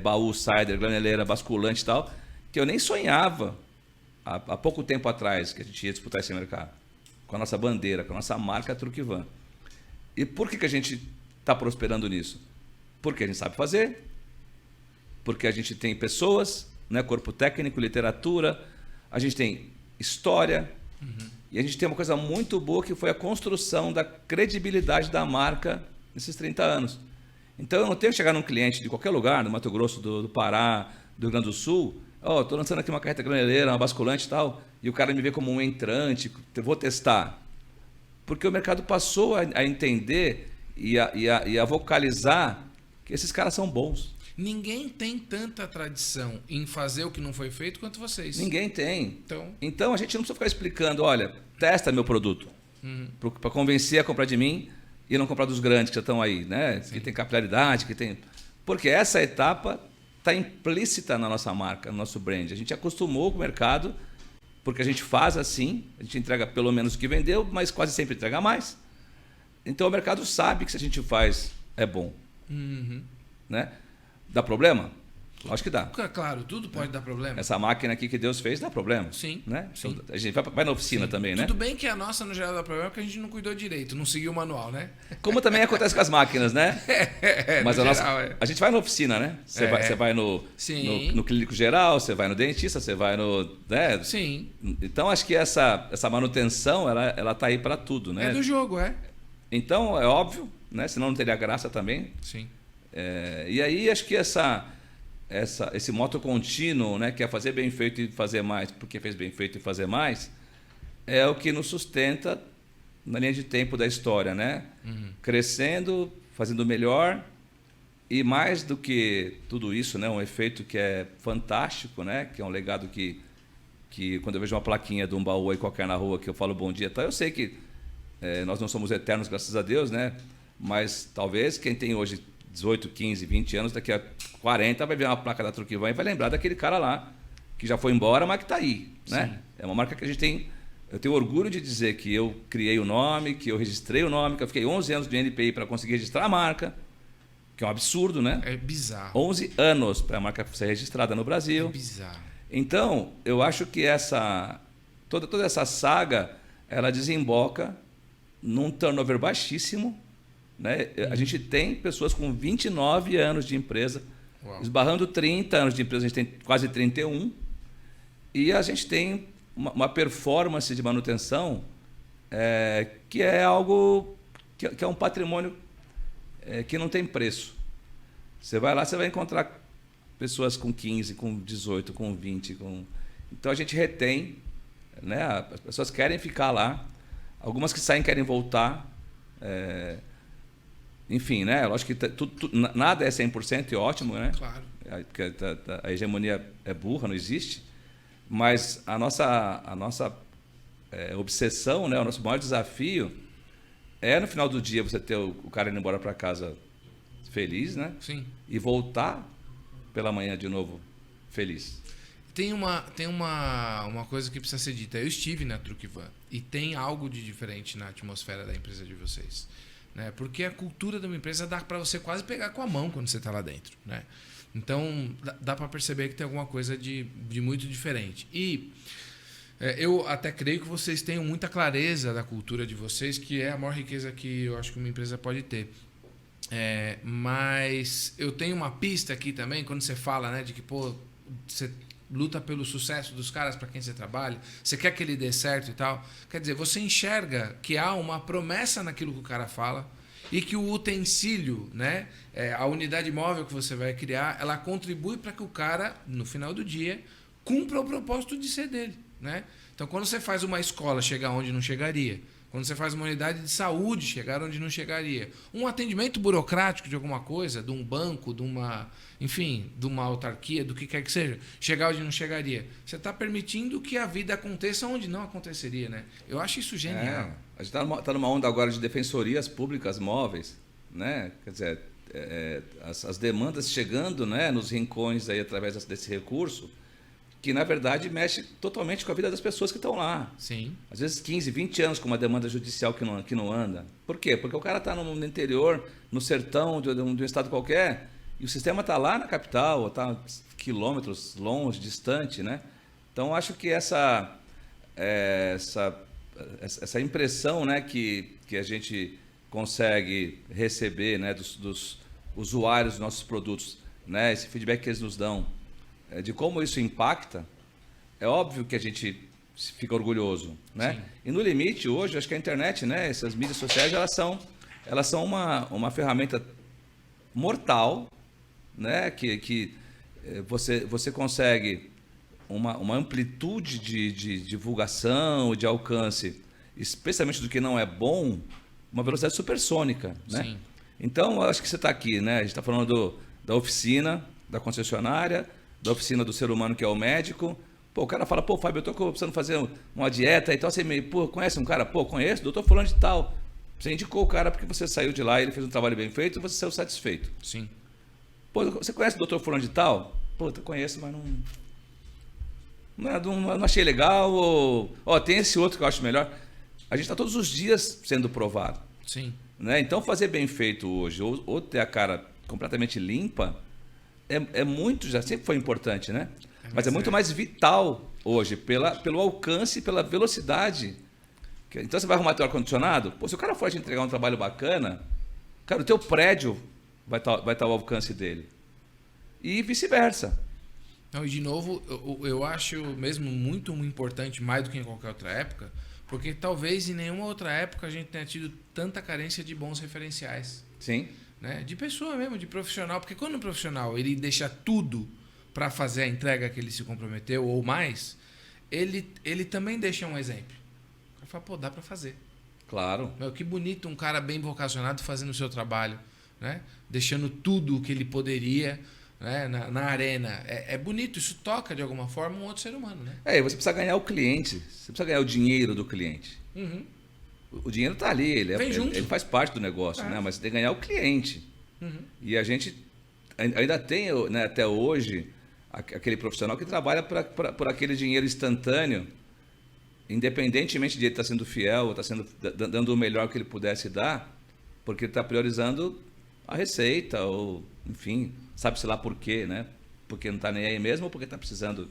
B: baú, cider, graneleira, basculante e tal, que eu nem sonhava há pouco tempo atrás que a gente ia disputar esse mercado, com a nossa bandeira, com a nossa marca Truckvan. E por que a gente está prosperando nisso? Porque a gente sabe fazer, porque a gente tem pessoas, né, corpo técnico, literatura, a gente tem história, e a gente tem uma coisa muito boa que foi a construção da credibilidade da marca nesses 30 anos. Então eu não tenho que chegar num cliente de qualquer lugar, do Mato Grosso, do Pará, do Rio Grande do Sul, estou lançando aqui uma carreta graneleira, uma basculante e tal, e o cara me vê como um entrante, vou testar. Porque o mercado passou a entender e a vocalizar que esses caras são bons.
A: Ninguém tem tanta tradição em fazer o que não foi feito quanto vocês.
B: Ninguém tem. Então a gente não precisa ficar explicando, olha, testa meu produto, para convencer a comprar de mim e não comprar dos grandes que já estão aí, né? Sim. Que tem capilaridade, que tem... Porque essa etapa está implícita na nossa marca, no nosso brand. A gente acostumou com o mercado, porque a gente faz assim, a gente entrega pelo menos o que vendeu, mas quase sempre entrega mais. Então o mercado sabe que se a gente faz é bom. Né? Dá problema? Acho que dá.
A: Claro, tudo pode dar problema.
B: Essa máquina aqui que Deus fez dá problema.
A: Sim.
B: Né?
A: Sim.
B: A gente vai na oficina também, né?
A: Tudo bem que a nossa, no geral, dá problema porque a gente não cuidou direito, não seguiu o manual, né?
B: Como também acontece com as máquinas, né? Mas a gente vai na oficina, né? Você vai no clínico geral, você vai no dentista, você vai no... Né?
A: Sim.
B: Então, acho que essa manutenção, ela tá aí para tudo, né?
A: É do jogo,
B: Então, é óbvio, né? Senão não teria graça também.
A: Sim.
B: E aí, acho que esse moto contínuo, né, que é fazer bem feito e fazer mais, porque fez bem feito e fazer mais, é o que nos sustenta na linha de tempo da história, né? Crescendo, fazendo melhor, e mais do que tudo isso, né, um efeito que é fantástico, né, que é um legado que quando eu vejo uma plaquinha de um baú aí qualquer na rua que eu falo bom dia, tá, eu sei que nós não somos eternos, graças a Deus, né? Mas talvez quem tem hoje 18, 15, 20 anos, daqui a 40 vai ver uma placa da Truquivan e vai lembrar daquele cara lá, que já foi embora, mas que está aí, né?
A: Sim.
B: É uma marca que a gente tem... Eu tenho orgulho de dizer que eu criei o nome, que eu registrei o nome, que eu fiquei 11 anos de NPI para conseguir registrar a marca, que é um absurdo, né?
A: É bizarro.
B: 11 anos para a marca ser registrada no Brasil.
A: É bizarro.
B: Então, eu acho que toda essa saga, ela desemboca num turnover baixíssimo, né? A gente tem pessoas com 29 anos de empresa, esbarrando 30 anos de empresa, a gente tem quase 31, e a gente tem uma performance de manutenção que é algo que é um patrimônio que não tem preço. Você vai lá, você vai encontrar pessoas com 15, com 18, com 20. Então a gente retém, né? As pessoas querem ficar lá, algumas que saem querem voltar. Enfim, né? Lógico que nada é 100% e ótimo, né?
A: Claro.
B: Porque a hegemonia é burra, não existe. Mas a nossa obsessão, né? O nosso maior desafio no final do dia, você ter o cara indo embora para casa feliz, né?
A: Sim.
B: E voltar pela manhã de novo feliz.
A: Tem uma coisa que precisa ser dita. Eu estive na Truquivan e tem algo de diferente na atmosfera da empresa de vocês. Né? Porque a cultura de uma empresa dá para você quase pegar com a mão quando você está lá dentro. Né? Então, dá para perceber que tem alguma coisa de muito diferente. E eu até creio que vocês tenham muita clareza da cultura de vocês, que é a maior riqueza que eu acho que uma empresa pode ter. Mas eu tenho uma pista aqui também, quando você fala, né, de que você luta pelo sucesso dos caras para quem você trabalha, você quer que ele dê certo e tal. Quer dizer, você enxerga que há uma promessa naquilo que o cara fala e que o utensílio, né, a unidade móvel que você vai criar, ela contribui para que o cara, no final do dia, cumpra o propósito de ser dele. Né? Então, quando você faz uma escola chegar onde não chegaria, quando você faz uma unidade de saúde chegar onde não chegaria, um atendimento burocrático de alguma coisa, de um banco, de uma autarquia, do que quer que seja, chegar onde não chegaria, você está permitindo que a vida aconteça onde não aconteceria, né? Eu acho isso genial.
B: A gente está numa onda agora de defensorias públicas móveis, né? Quer dizer, as demandas chegando, né, nos rincões aí através desse recurso, que na verdade mexe totalmente com a vida das pessoas que estão lá.
A: Sim.
B: Às vezes 15, 20 anos com uma demanda judicial que não anda. Por quê? Porque o cara está no interior, no sertão de um estado qualquer, e o sistema está lá na capital, ou está quilômetros longe, distante, né? Então, acho que essa impressão, né, que a gente consegue receber, né, dos usuários dos nossos produtos, né, esse feedback que eles nos dão, de como isso impacta, é óbvio que a gente fica orgulhoso, né?
A: Sim.
B: E no limite, hoje, acho que a internet, né, essas mídias sociais, elas são uma ferramenta mortal, né, que você consegue uma amplitude de divulgação, de alcance, especialmente do que não é bom, uma velocidade supersônica, né?
A: Sim.
B: Então, acho que você está aqui, né? A gente está falando da oficina, da concessionária, da oficina do ser humano, que é o médico. Pô, o cara fala, pô, Fábio, eu estou precisando fazer uma dieta e tal. Você conhece um cara? Pô, conheço, doutor fulano de tal. Você indicou o cara porque você saiu de lá, ele fez um trabalho bem feito e você saiu satisfeito.
A: Sim.
B: Pô, você conhece o doutor fulano de tal? Pô, eu conheço, mas não achei legal. Ó, tem esse outro que eu acho melhor. A gente está todos os dias sendo provado.
A: Sim.
B: Né? Então, fazer bem feito hoje ou ter a cara completamente limpa é muito, já sempre foi importante, né? Mas é muito mais vital hoje, pelo alcance, pela velocidade. Então você vai arrumar teu ar-condicionado, se o cara for te entregar um trabalho bacana, cara, o teu prédio vai estar ao alcance dele. E vice-versa.
A: Não, e de novo, eu acho mesmo muito importante, mais do que em qualquer outra época, porque talvez em nenhuma outra época a gente tenha tido tanta carência de bons referenciais.
B: Sim.
A: Né? De pessoa mesmo, de profissional. Porque quando o profissional ele deixa tudo para fazer a entrega que ele se comprometeu ou mais, ele também deixa um exemplo. Ele fala, pô, dá para fazer.
B: Claro.
A: Meu, que bonito um cara bem vocacionado fazendo o seu trabalho, né? Deixando tudo o que ele poderia, né? na arena. É bonito, isso toca de alguma forma um outro ser humano. Né?
B: E você precisa ganhar o cliente, você precisa ganhar o dinheiro do cliente.
A: Uhum.
B: O dinheiro está ali, ele faz parte do negócio, né? Mas você tem que ganhar o cliente.
A: Uhum.
B: E a gente ainda tem, né, até hoje, aquele profissional que trabalha por aquele dinheiro instantâneo, independentemente de ele estar sendo fiel, estar dando o melhor que ele pudesse dar, porque ele está priorizando a receita, ou, enfim, sabe-se lá por quê, né? Porque não está nem aí mesmo ou porque está precisando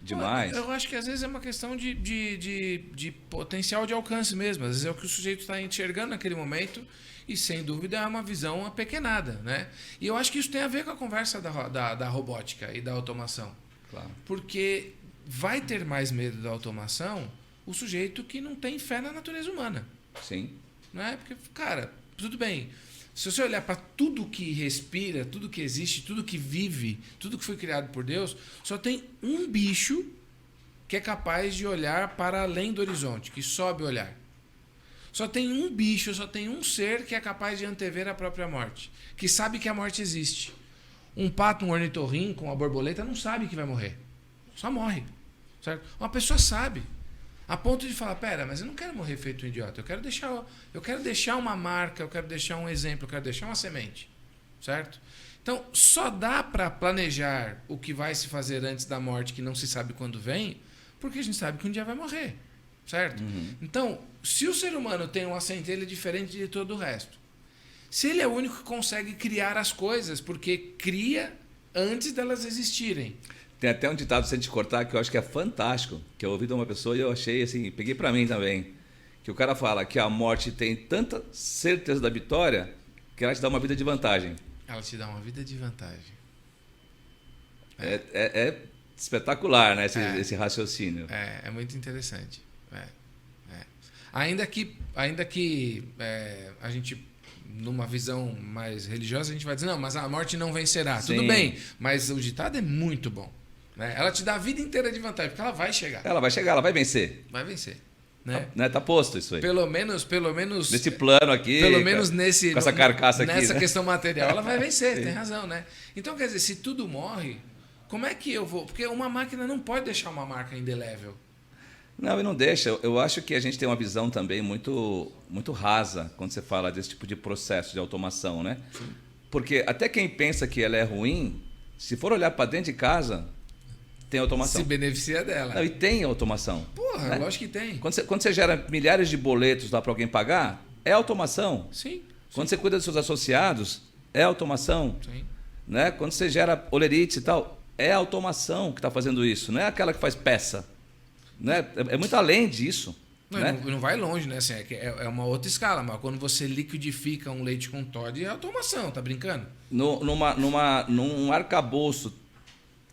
B: demais.
A: Eu acho que às vezes é uma questão de potencial de alcance mesmo. Às vezes é o que o sujeito está enxergando naquele momento e, sem dúvida, é uma visão apequenada. Né? E eu acho que isso tem a ver com a conversa da robótica e da automação.
B: Claro.
A: Porque vai ter mais medo da automação o sujeito que não tem fé na natureza humana.
B: Sim.
A: Não é? Porque, cara, tudo bem. Se você olhar para tudo que respira, tudo que existe, tudo que vive, tudo que foi criado por Deus, só tem um bicho que é capaz de olhar para além do horizonte, que sobe o olhar. Só tem um bicho, só tem um ser que é capaz de antever a própria morte, que sabe que a morte existe. Um pato, um ornitorrinco, uma borboleta não sabe que vai morrer. Só morre. Certo? Uma pessoa sabe. A ponto de falar, pera, mas eu não quero morrer feito um idiota. Eu quero deixar uma marca, eu quero deixar um exemplo, eu quero deixar uma semente. Certo? Então, só dá para planejar o que vai se fazer antes da morte, que não se sabe quando vem, porque a gente sabe que um dia vai morrer. Certo?
B: Uhum.
A: Então, se o ser humano tem uma centelha diferente de todo o resto, se ele é o único que consegue criar as coisas, porque cria antes delas existirem.
B: Tem até um ditado, sem te cortar, que eu acho que é fantástico, que eu ouvi de uma pessoa e eu achei assim, peguei para mim também, que o cara fala que a morte tem tanta certeza da vitória que ela te dá uma vida de vantagem.
A: Ela te dá uma vida de vantagem.
B: É espetacular, né, esse raciocínio.
A: É muito interessante. Ainda que a gente, numa visão mais religiosa, a gente vai dizer, não, mas a morte não vencerá. Sim. Tudo bem, mas o ditado é muito bom. Né? Ela te dá a vida inteira de vantagem, porque ela vai chegar.
B: Ela vai chegar, ela vai vencer.
A: Vai vencer. Né?
B: Tá posto isso aí.
A: Pelo menos
B: nesse plano aqui.
A: Pelo menos
B: com essa carcaça aqui.
A: Nessa
B: né?
A: questão material, ela vai vencer, tem razão, né? Então, quer dizer, se tudo morre, como é que eu vou? Porque uma máquina não pode deixar uma marca indelével.
B: Não, e não deixa. Eu acho que a gente tem uma visão também muito, muito rasa quando você fala desse tipo de processo de automação, né?
A: Sim.
B: Porque até quem pensa que ela é ruim, se for olhar para dentro de casa, tem automação.
A: Se beneficia dela.
B: Não, e tem automação.
A: Porra,
B: né?
A: lógico que tem.
B: Quando você gera milhares de boletos lá para alguém pagar, é automação.
A: Sim.
B: Quando você cuida dos seus associados, é automação.
A: Sim.
B: Né? Quando você gera olerites e tal, é automação que está fazendo isso. Não é aquela que faz peça. Né? É muito além disso.
A: Não,
B: né?
A: não vai longe, né? Assim, é uma outra escala, mas quando você liquidifica um leite com Toddy, é automação, tá brincando?
B: Num arcabouço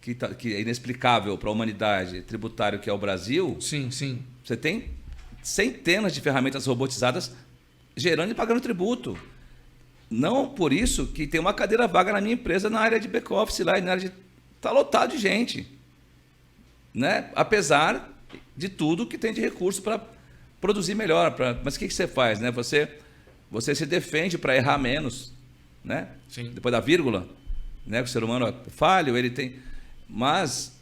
B: que é inexplicável para a humanidade, tributário que é o Brasil,
A: sim, sim.
B: Você tem centenas de ferramentas robotizadas gerando e pagando tributo. Não por isso que tem uma cadeira vaga na minha empresa na área de back-office lá, na área de... Tá lotado de gente. Né? Apesar de tudo que tem de recurso para produzir melhor. Mas o que você faz? Né? Você se defende para errar menos. Né?
A: Sim.
B: Depois da vírgula, né? O ser humano é falho, ele tem... Mas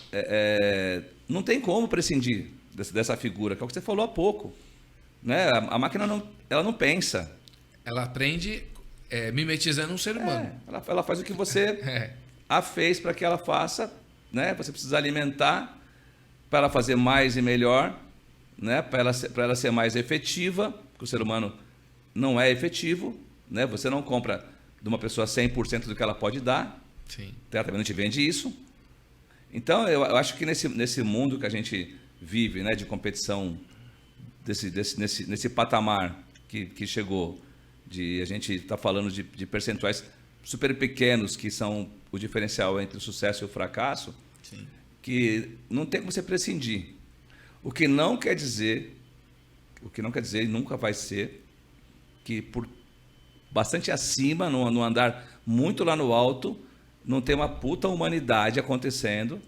B: não tem como prescindir dessa figura, que é o que você falou há pouco. Né? A máquina ela não pensa.
A: Ela aprende mimetizando um ser humano.
B: Ela faz o que você a fez para que ela faça. Né? Você precisa alimentar para ela fazer mais e melhor, né? Para ela ser mais efetiva, porque o ser humano não é efetivo. Né? Você não compra de uma pessoa 100% do que ela pode dar.
A: Sim.
B: Também não te vende isso. Então, eu acho que nesse mundo que a gente vive, né, de competição, nesse patamar que chegou, a gente está falando de percentuais super pequenos, que são o diferencial entre o sucesso e o fracasso,
A: sim,
B: que não tem como você prescindir. O que não quer dizer e nunca vai ser, que por bastante acima, no andar muito lá no alto, não tem uma puta humanidade acontecendo,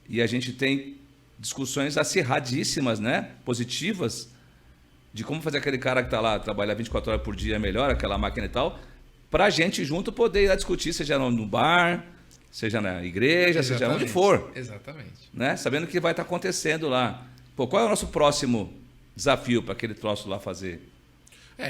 B: e a gente tem discussões acirradíssimas, né, positivas, de como fazer aquele cara que está lá, trabalhar 24 horas por dia melhor, aquela máquina e tal, para a gente junto poder ir lá discutir, seja no bar, seja na igreja,
A: exatamente,
B: seja onde for.
A: Exatamente.
B: Né? Sabendo o que vai estar acontecendo lá. Pô, qual é o nosso próximo desafio para aquele troço lá fazer?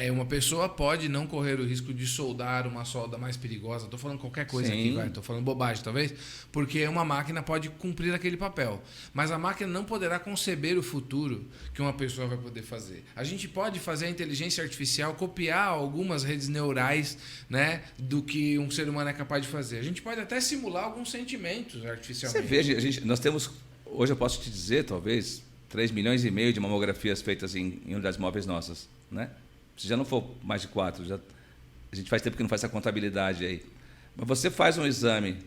A: Uma pessoa pode não correr o risco de soldar uma solda mais perigosa. Estou falando qualquer coisa
B: Sim.
A: aqui, vai. Estou falando bobagem, talvez. Porque uma máquina pode cumprir aquele papel. Mas a máquina não poderá conceber o futuro que uma pessoa vai poder fazer. A gente pode fazer a inteligência artificial copiar algumas redes neurais, né, do que um ser humano é capaz de fazer. A gente pode até simular alguns sentimentos artificialmente.
B: Você vê, nós temos, hoje eu posso te dizer, talvez, 3,5 milhões de mamografias feitas em unidades móveis nossas, né? Se já não for mais de 4, a gente faz tempo que não faz essa contabilidade aí. Mas você faz um exame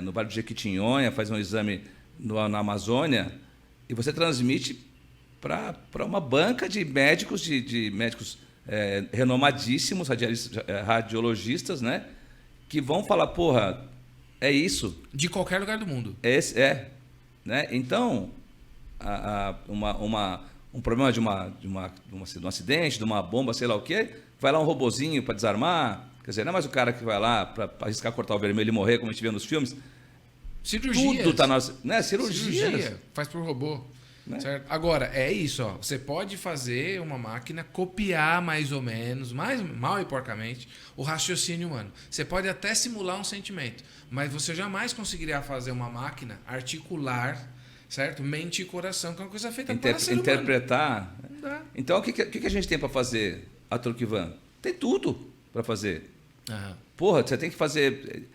B: no Vale do Jequitinhonha, faz um exame na Amazônia, e você transmite para uma banca de médicos, de médicos renomadíssimos, radiologistas, né? Que vão falar, porra, é isso.
A: De qualquer lugar do mundo.
B: Né? Então, um problema de um acidente, de uma bomba, sei lá o quê, vai lá um robozinho para desarmar, quer dizer, não é mais o cara que vai lá para arriscar cortar o vermelho e morrer, como a gente vê nos filmes.
A: Cirurgias.
B: Tudo está nas... Né? Cirurgia.
A: Faz por robô.
B: Né?
A: Certo? Agora, é isso, ó. Você pode fazer uma máquina copiar mais ou menos, mais mal e porcamente, o raciocínio humano. Você pode até simular um sentimento, mas você jamais conseguiria fazer uma máquina articular, certo? Mente e coração, que é uma coisa feita para ser humano.
B: Interpretar.
A: Não dá.
B: Então, o que a gente tem para fazer, Arthur Kivan? Tem tudo para fazer.
A: Aham.
B: Porra, você tem que fazer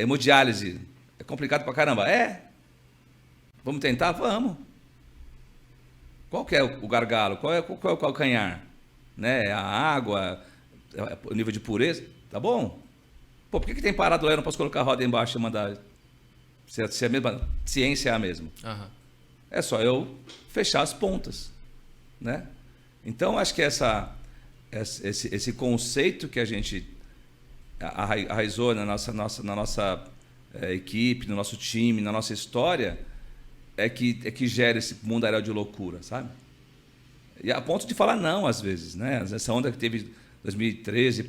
B: hemodiálise. É complicado pra caramba. Vamos tentar? Vamos. Qual que é o gargalo? Qual é o calcanhar? Né? A água, o nível de pureza? Tá bom? Pô, por que tem parado lá? Eu não posso colocar a roda embaixo e mandar... Se a mesma ciência é a mesma.
A: Aham.
B: É só eu fechar as pontas, né? Então, acho que esse conceito que a gente arraizou na nossa equipe, no nosso time, na nossa história, é que gera esse mundaréu de loucura, sabe? E a ponto de falar não, às vezes, né? Essa onda que teve 2013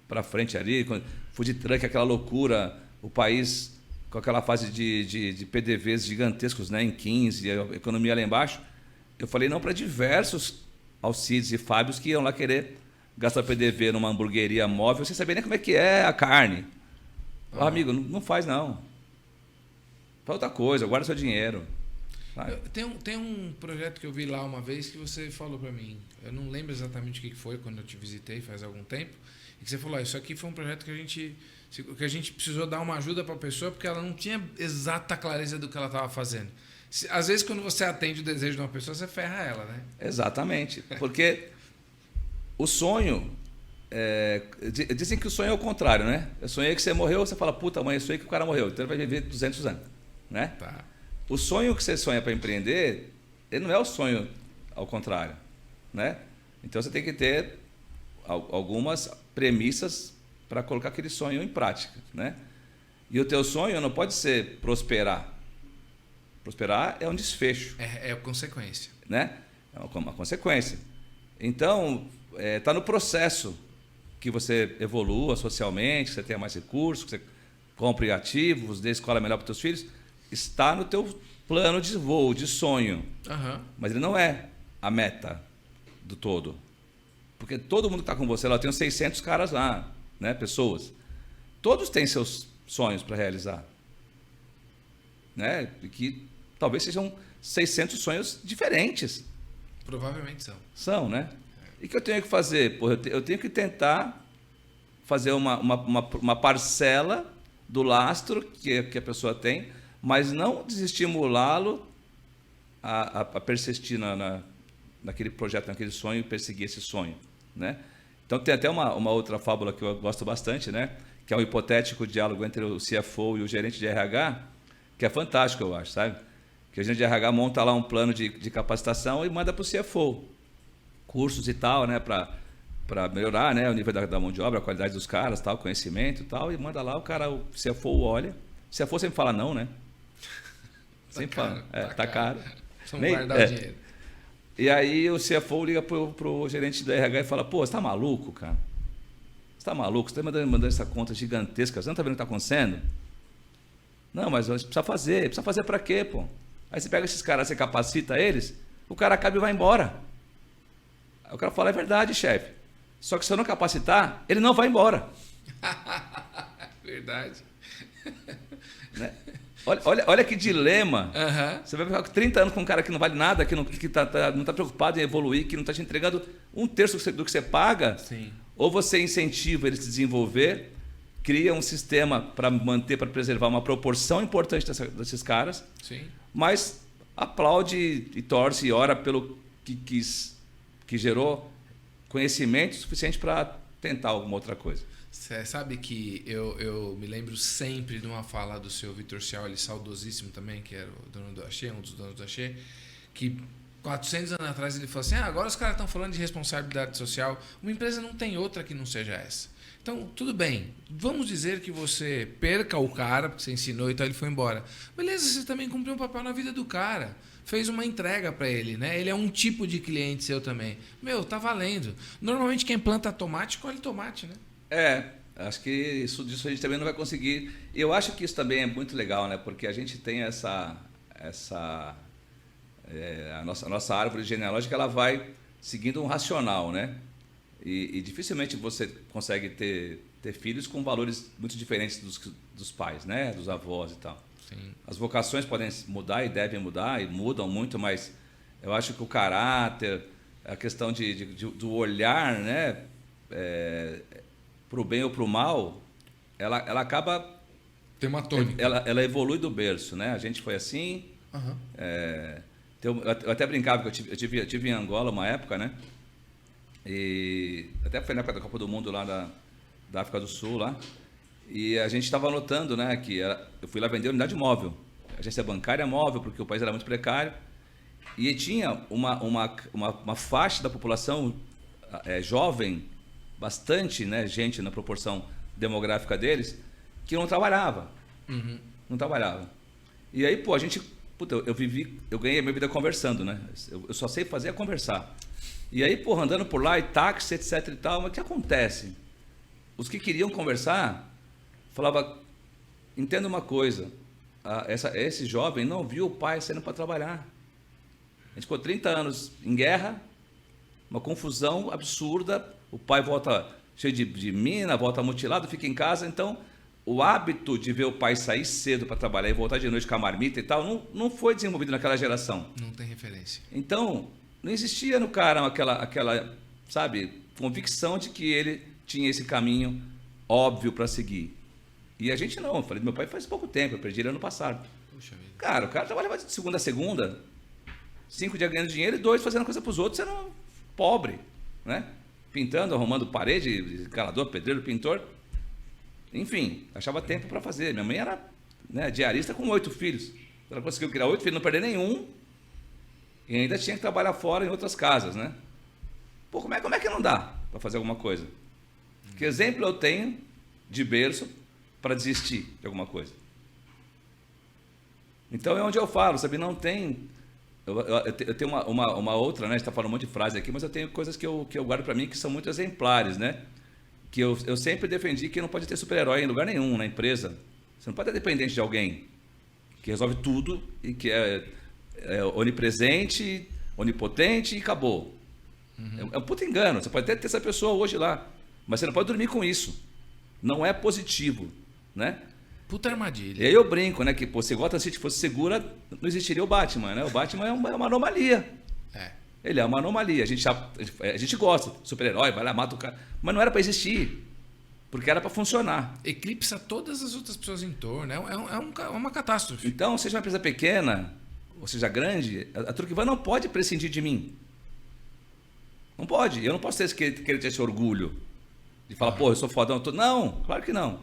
B: para frente ali, food truck, aquela loucura, o país... com aquela fase de PDVs gigantescos, né, em 15, a economia lá embaixo, eu falei não para diversos Alcides e Fábios que iam lá querer gastar PDV numa hamburgueria móvel, sem saber nem como é que é a carne. Amigo, não faz não. Faz outra coisa, guarda seu dinheiro.
A: Tem um projeto que eu vi lá uma vez que você falou para mim, eu não lembro exatamente o que foi quando eu te visitei faz algum tempo, e que você falou, isso aqui foi um projeto que a gente precisou dar uma ajuda para a pessoa porque ela não tinha exata clareza do que ela estava fazendo. Às vezes, quando você atende o desejo de uma pessoa, você ferra ela, né?
B: Exatamente. Porque o sonho... dizem que o sonho é o contrário, né? Eu sonhei que você morreu, você fala, puta mãe, eu sonhei que o cara morreu. Então ele vai viver 200 anos, né?
A: Tá.
B: O sonho que você sonha para empreender, ele não é o sonho ao contrário, né? Então você tem que ter algumas premissas para colocar aquele sonho em prática, né? E o teu sonho não pode ser prosperar. Prosperar é um desfecho.
A: É a consequência.
B: Né? É uma consequência. Então, está no processo que você evolua socialmente, que você tenha mais recursos, que você compre ativos, dê escola melhor para os teus filhos. Está no teu plano de voo, de sonho.
A: Uhum.
B: Mas ele não é a meta do todo. Porque todo mundo que está com você lá, eu tenho 600 caras lá, né? Pessoas. Todos têm seus sonhos para realizar. Né? E que talvez sejam 600 sonhos diferentes.
A: Provavelmente são.
B: São, né? E o que eu tenho que fazer? Pô, eu tenho que tentar fazer uma parcela do lastro que a pessoa tem, mas não desestimulá-lo a persistir naquele projeto, naquele sonho, e perseguir esse sonho, né? Então tem até uma outra fábula que eu gosto bastante, né? Que é um hipotético diálogo entre o CFO e o gerente de RH, que é fantástico, eu acho, sabe? Que o gerente de RH monta lá um plano de capacitação e manda para o CFO cursos e tal, né? Para melhorar, né, o nível da mão de obra, a qualidade dos caras, tal, conhecimento e tal, e manda lá, o CFO olha. O CFO sempre fala não, né? Sempre fala, tá caro.
A: Vamos guardar o dinheiro.
B: E aí o CFO liga pro gerente da RH e fala, pô, você tá maluco, cara? Você tá maluco? Você tá mandando essa conta gigantesca, você não tá vendo o que tá acontecendo? Não, mas precisa fazer. Precisa fazer para quê, pô? Aí você pega esses caras, você capacita eles, o cara acaba e vai embora. Aí o cara fala, é verdade, chefe. Só que se eu não capacitar, ele não vai embora.
A: Verdade.
B: Né? Olha que dilema. Você vai ficar com 30 anos com um cara que não vale nada, que não está preocupado em evoluir, que não está te entregando um terço do que você paga.
A: Sim.
B: Ou você incentiva ele a se desenvolver, cria um sistema para manter, para preservar uma proporção importante desses caras,
A: sim,
B: mas aplaude e torce e ora pelo que gerou conhecimento suficiente para tentar alguma outra coisa.
A: Você sabe que eu me lembro sempre de uma fala do seu Vitor Cial, saudosíssimo também, que era o dono do Axê, um dos donos do Axê, que 400 anos atrás ele falou assim, agora os caras estão falando de responsabilidade social, uma empresa não tem outra que não seja essa. Então, tudo bem, vamos dizer que você perca o cara, porque você ensinou e tal, ele foi embora. Beleza, você também cumpriu um papel na vida do cara. Fez uma entrega para ele, né? Ele é um tipo de cliente seu também. Meu, tá valendo. Normalmente quem planta tomate, colhe tomate, né?
B: Acho que disso a gente também não vai conseguir. Eu acho que isso também é muito legal, né? Porque a gente tem a nossa árvore genealógica, ela vai seguindo um racional, né? E dificilmente você consegue ter filhos com valores muito diferentes dos pais, né? Dos avós e tal.
A: Sim.
B: As vocações podem mudar e devem mudar, e mudam muito, mas eu acho que o caráter, a questão do olhar, né? Para o bem ou para o mal, ela acaba...
A: Tem uma tônica.
B: Ela evolui do berço, né? A gente foi assim.
A: Uhum.
B: Eu até brincava que eu tive em Angola uma época, né? E até foi na época da Copa do Mundo lá da África do Sul, lá. E a gente estava notando, né, eu fui lá vender unidade móvel, agência bancária móvel, porque o país era muito precário. E tinha uma faixa da população jovem, bastante, né, gente na proporção demográfica deles, que não trabalhava.
A: Uhum.
B: Não trabalhava. E aí, pô, eu ganhei minha vida conversando, né? Eu só sei fazer é conversar. E aí, porra, andando por lá, e táxi, etc e tal, mas o que acontece? Os que queriam conversar, falava, entenda uma coisa, esse jovem não viu o pai saindo para trabalhar. A gente ficou 30 anos em guerra, uma confusão absurda, o pai volta cheio de mina, volta mutilado, fica em casa, então o hábito de ver o pai sair cedo para trabalhar e voltar de noite com a marmita e tal, não foi desenvolvido naquela geração.
A: Não tem referência.
B: Então, não existia no cara aquela, sabe, convicção de que ele tinha esse caminho óbvio para seguir. E a gente não. Eu falei, meu pai faz pouco tempo, eu perdi ele ano passado.
A: Puxa vida.
B: Cara, o cara trabalhava de segunda a segunda, 5 dias ganhando dinheiro e 2 fazendo coisa para os outros, sendo pobre, né? Pintando, arrumando parede, escalador, pedreiro, pintor. Enfim, achava tempo para fazer. Minha mãe era, né, diarista com 8 filhos. Ela conseguiu criar 8 filhos, não perder nenhum. E ainda tinha que trabalhar fora em outras casas, né? Pô, como é que não dá para fazer alguma coisa? Que exemplo eu tenho de berço para desistir de alguma coisa? Então é onde eu falo, sabe? Não tem... Eu tenho uma outra, né? A gente está falando um monte de frase aqui, mas eu tenho coisas que eu guardo para mim que são muito exemplares, né? Que eu sempre defendi que não pode ter super-herói em lugar nenhum na empresa. Você não pode ser dependente de alguém que resolve tudo e que é onipresente, onipotente e acabou. Uhum. É um puta engano. Você pode até ter essa pessoa hoje lá, mas você não pode dormir com isso. Não é positivo, né?
A: Puta armadilha.
B: E aí eu brinco, né? Que pô, se Gotham City fosse segura, não existiria o Batman, né? O Batman é uma anomalia. Ele é uma anomalia. A gente gosta, super-herói, vai lá, mata o cara. Mas não era para existir. Porque era para funcionar.
A: Eclipsa todas as outras pessoas em torno. É uma catástrofe.
B: Então, seja uma empresa pequena, ou seja grande, a Truckvan não pode prescindir de mim. Não pode. Eu não posso querer ter esse orgulho de falar, pô, eu sou fodão. Não, claro que não.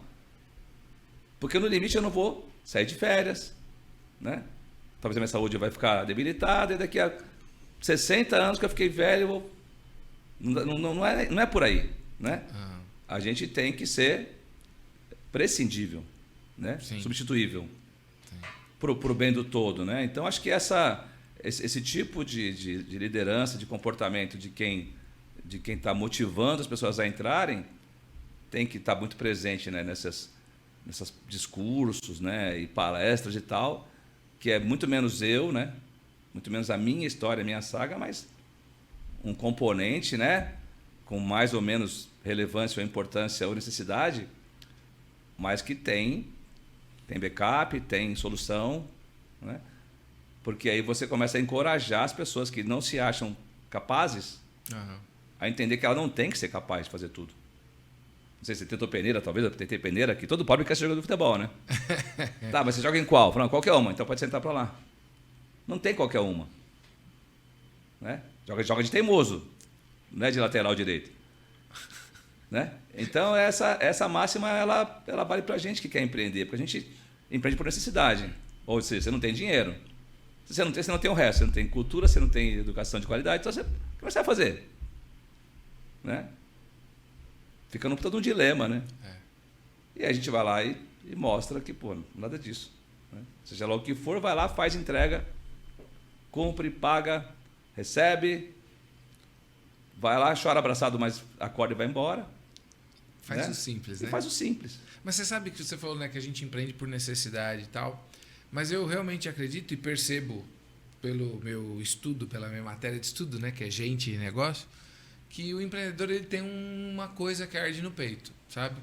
B: Porque no limite eu não vou sair de férias, né? Talvez a minha saúde vai ficar debilitada e daqui a 60 anos que eu fiquei velho, não é por aí, né? A gente tem que ser prescindível, né? Substituível para o bem do todo, né? Então acho que esse tipo de liderança, de comportamento de quem está motivando as pessoas a entrarem tem que estar muito presente, né? nesses discursos, né? E palestras e tal, que é muito menos eu, né? Muito menos a minha história, a minha saga, mas um componente, né? Com mais ou menos relevância ou importância ou necessidade, mas que tem backup, tem solução, né? Porque aí você começa a encorajar as pessoas que não se acham capazes a entender que ela não tem que ser capaz de fazer tudo. Não sei se você tentou peneira, talvez eu tentei peneira, que todo pobre quer ser jogador de futebol, né? Tá, mas você joga em qual? Falando, qualquer uma, então pode sentar para lá. Não tem qualquer uma, né? Joga de teimoso, não é de lateral direito, né? Então essa máxima ela vale para a gente que quer empreender, porque a gente empreende por necessidade. Ou seja, você não tem dinheiro, você não tem o resto, você não tem cultura, você não tem educação de qualidade, então o que você vai fazer, né? Fica num puta de um dilema, né? E aí a gente vai lá e mostra que, pô, nada disso, né? Seja lá o que for, vai lá, faz entrega, cumpre, paga, recebe, vai lá, chora abraçado, mas acorda e vai embora.
A: Faz, né? O simples, né?
B: E faz o simples.
A: Mas você sabe que você falou, né, que a gente empreende por necessidade e tal, mas eu realmente acredito e percebo pelo meu estudo, pela minha matéria de estudo, né, que é gente e negócio, que o empreendedor ele tem uma coisa que arde no peito, sabe?